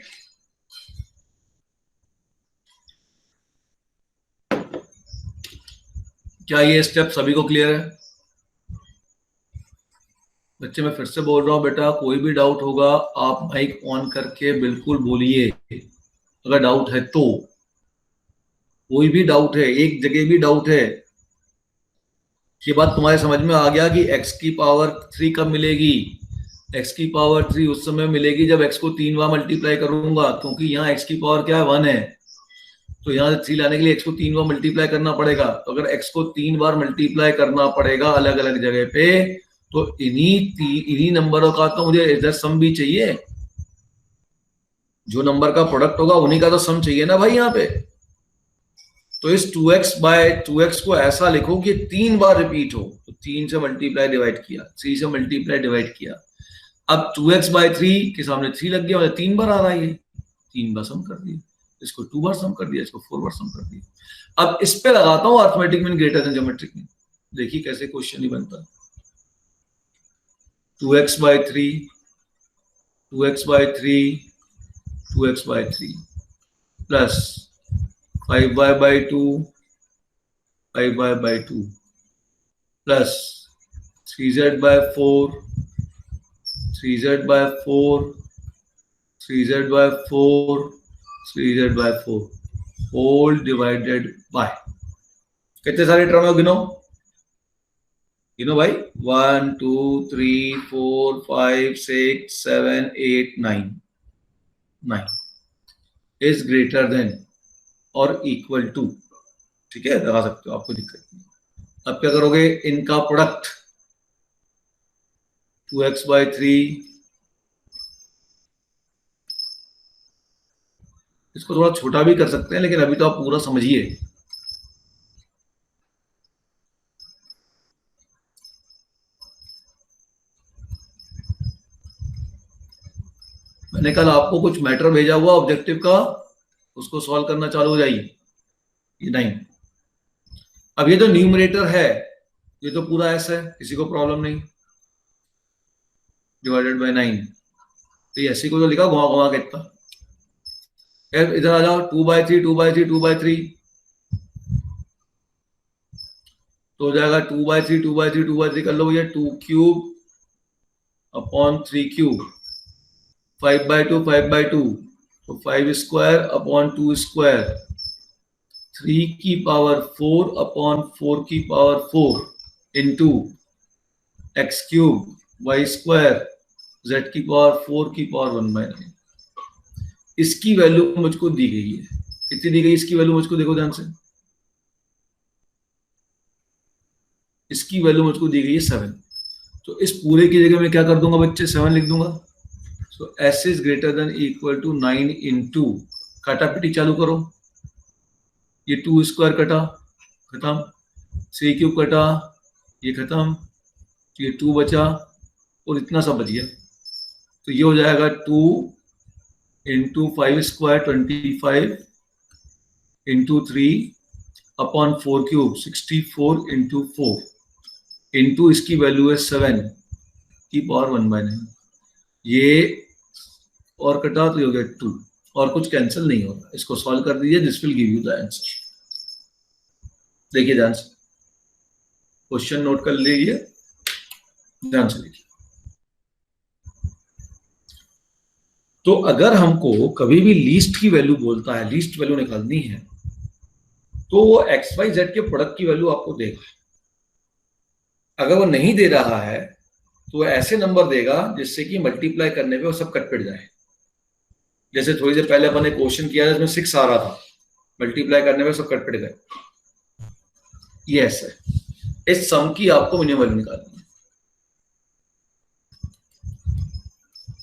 क्या ये स्टेप सभी को क्लियर है? बच्चे मैं फिर से बोल रहा हूं बेटा, कोई भी डाउट होगा आप माइक ऑन करके बिल्कुल बोलिए, अगर डाउट है तो। कोई भी डाउट है, एक जगह भी डाउट है, ये बात तुम्हारे समझ में आ गया कि x की पावर 3 कब मिलेगी? x की पावर 3 उस समय मिलेगी जब x को 3 बार मल्टीप्लाई करूंगा, क्योंकि यहाँ x की पावर क्या है 1 है, तो यहाँ से 3 लाने के लिए x को 3 बार मल्टीप्लाई करना पड़ेगा। तो अगर x को 3 बार मल्टीप्लाई करना पड़ेगा अलग अलग जगह पे, तो इन्हीं नंबरों का तो मुझे इधर सम भी चाहिए, जो नंबर का प्रोडक्ट होगा उन्हीं का तो सम चाहिए ना भाई यहाँ पे। तो इस 2x/2x को ऐसा लिखो कि 3 बार रिपीट हो, तो 3 से मल्टीप्लाई डिवाइड किया, 3 से मल्टीप्लाई डिवाइड किया, अब 2x/3 के सामने 3 लग गया, मतलब 3 बार आ रहा है, ये 3 बार सम कर दिया, इसको 2 बार सम कर दिया, इसको 4 बार सम कर दिया। अब इस पे लगाता हूं arithmetic mean greater than geometric mean, देखिए कैसे क्वेश्चन ही बनता है। 2x/3 2x/3 2x/3 plus 5y/2 5y/2 plus 3z/4 3z/4 3z/4 3z/4 whole divided by, कितने सारे टर्म है गिनो भाई, 1 2 3 4 5 6 7 8 9 9 इज ग्रेटर देन और इक्वल टू, ठीक है, लगा सकते हो, आपको दिक्कत नहीं। अब क्या करोगे, इनका प्रोडक्ट 2x/3, इसको थोड़ा छोटा भी कर सकते हैं, लेकिन अभी तो आप पूरा समझिए। मैंने कल आपको कुछ मैटर भेजा हुआ ऑब्जेक्टिव का, उसको सॉल्व करना चालू हो जाइए। ये 9, अब ये जो न्यूमरेटर है ये तो पूरा ऐसा है, किसी को प्रॉब्लम नहीं, डिवाइडेड बाय 9, तो ऐसे को तो लिखा घुमा घुमा के इतना। इधर आ जाओ, 2/3 2/3 2/3, तो हो जाएगा 2/3 2/3 2/3 कर लो भैया, 2³ अपॉन 3³ 5/2 5/2, तो 5² अपॉन 2², 3 की पावर 4 अपॉन 4 की power 4 into X cube Y square Z की पावर 4 की पावर 1/9। इसकी वैल्यू मुझको दी गई है, कितनी दी गई इसकी वैल्यू मुझको, देखो ध्यान से, इसकी वैल्यू मुझको दी गई है 7। तो इस पूरे की जगह मैं क्या कर दूंगा बच्चे, 7 लिख दूंगा। So S is greater than equal to 9 into, काटापिटी चालू करो, ये 2 स्क्वायर कटा, खत्म, 3 क्यूब कटा, ये खत्म, ये 2 बचा और इतना सा बच गया। तो ये हो जाएगा 2 into 5 square 25 into 3 upon 4 cube 64 into 4 into इसकी वैल्यू है 7 की पावर 1/9। ये और कटा तो ये हो गया 2 और कुछ कैंसिल नहीं होगा। इसको सॉल्व कर दीजिए, this will give you the answer. देखिए ध्यान से, क्वेश्चन नोट कर लीजिए, ध्यान से देखिए। तो अगर हमको कभी भी लीस्ट की वैल्यू बोलता है, लीस्ट वैल्यू निकालनी है, तो वो एक्स वाई जेड के प्रोडक्ट की वैल्यू आपको देगा। अगर वो नहीं दे रहा है तो वो ऐसे नंबर देगा जिससे कि मल्टीप्लाई करने पे वो सब कट पिट जाए। जैसे थोड़ी देर पहले अपन ने क्वेश्चन किया जिसमें 6 आ रहा था, मल्टीप्लाई करने पे सब कट पिट गए। ये ऐसे है। इस सम की आपको मिनिमम वैल्यू निकालनी है।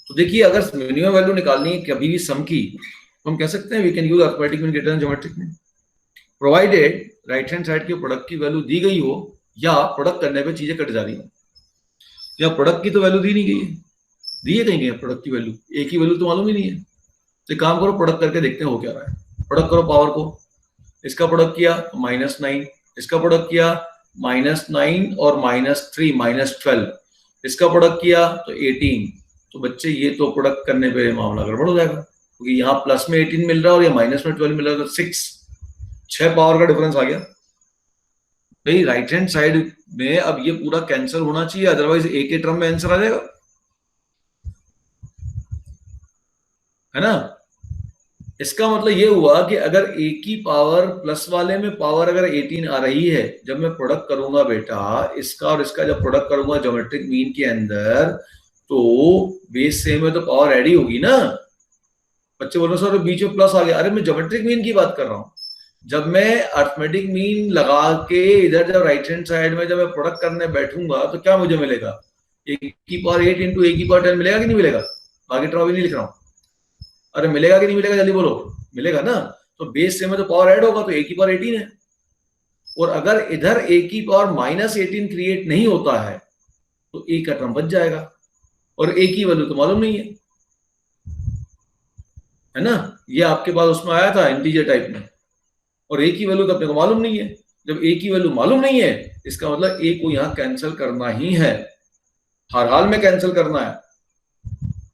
तो देखिए, अगर मिनिमम वैल्यू निकालनी है कभी भी सम की, तो हम कह सकते हैं we can use arithmetic mean greater than geometric mean, provided right hand side के प्रोडक्ट की वैल्यू दी गई हो या प्रोडक्ट करने पे चीजें कट जा रही हो। या प्रोडक्ट की तो वैल्यू दी नहीं गई है, दी है कहीं नहीं प्रोडक्ट की वैल्यू, एक ही वैल्यू तो मालूम ही नहीं है। तो काम करो, प्रोडक्ट करके देखते हैं हो क्या रहा है। प्रोडक्ट करो पावर को, इसका प्रोडक्ट किया -9, इसका प्रोडक्ट किया -9 और -3 -12, इसका प्रोडक्ट किया तो 18। तो बच्चे ये तो प्रोडक्ट करने पे मामला गड़बड़ हो जाएगा, क्योंकि यहाँ प्लस में 18 मिल रहा है और ये माइनस में 12 मिल रहा है, तो 6 पावर का डिफरेंस आ गया भाई। राइट हैंड साइड में अब ये पूरा कैंसिल होना चाहिए, अदरवाइज एक ही टर्म में आंसर आ जाएगा, है ना। इसका मतलब ये हुआ कि अगर ए की पावर प्लस वाले में पावर अगर 18 आ रही है, जब मैं प्रोडक्ट करूंगा बेटा इसका और इसका, जब प्रोडक्ट करूंगा ज्योमेट्रिक मीन के अंदर, तो बेस सेम है तो पावर ऐड ही होगी ना। बच्चे बोल रहे सर बीच में प्लस आ गया, अरे मैं ज्योमेट्रिक मीन की बात कर रहा हूँ। जब मैं अरिथमेटिक मीन लगा के इधर जब राइट हैंड साइड में जब मैं प्रोडक्ट करने बैठूंगा तो क्या मुझे मिलेगा, ए की पावर 8 इंटू ए की पावर 10 मिलेगा कि नहीं मिलेगा। आगे टर्म भी नहीं लिख रहा हूँ, अरे मिलेगा कि नहीं मिलेगा, जल्दी बोलो, मिलेगा ना। तो बेस सेम है तो पावर ऐड होगा, तो ए की पावर 18 है। और अगर इधर ए की पावर -18 क्रिएट नहीं होता है तो ए का टर्म बच जाएगा, और ए की वैल्यू तो मालूम नहीं है ना। ये आपके पास उसमें आया था इंटीजर टाइप में, और ए की वैल्यू तो अपने को मालूम नहीं है। जब ए की वैल्यू मालूम नहीं है, इसका मतलब ए को यहां कैंसिल करना ही है, हर हाल में कैंसिल करना है।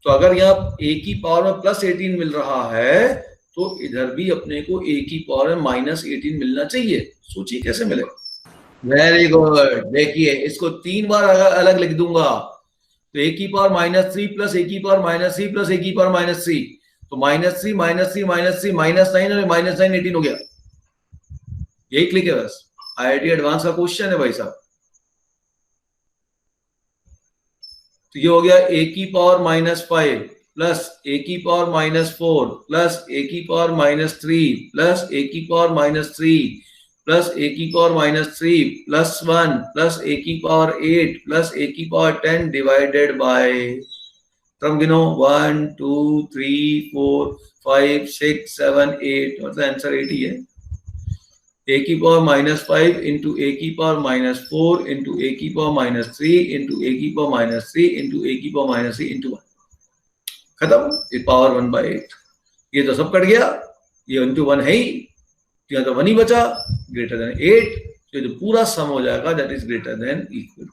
तो अगर यहाँ ए की पावर में +18 मिल रहा है, तो इधर भी अपने को ए की पावर में -18 मिलना चाहिए। सोचिए कैसे मिलेगा। वेरी गुड, देखिए इसको 3 बार अलग लिख दूंगा, तो ए की पावर -3 प्लस ए की पावर -3 प्लस ए की पावर -3, तो -3 -3 -3 -9 और -9 18 हो गया। यही क्लिक है बस, IIT एडवांस का क्वेश्चन है भाई साहब। तो ये हो गया ए की पावर -5 प्लस ए की पावर -4 प्लस ए की पावर -3 प्लस ए की पावर -3 प्लस ए की पावर -3 प्लस 1 प्लस ए की पावर 8 प्लस ए की पावर 10 डिवाइडेड बाय, टर्म गिनो, 1 2 3 4 5 6 7 8, मतलब आंसर 8 ही है। ए की पावर -5 इंटू ए की पावर -4 इंटू ए की पावर -3 इंटू ए की पावर -3 इंटू ए की पावर -3 इंटू 1, खत्म। ये पावर 1/8, ये तो सब कट गया, ये इंटू 1 है ही, यहाँ तो 1 ही बचा, ग्रेटर देन 8, तो ये पूरा सम हो जाएगा, that is greater than equal to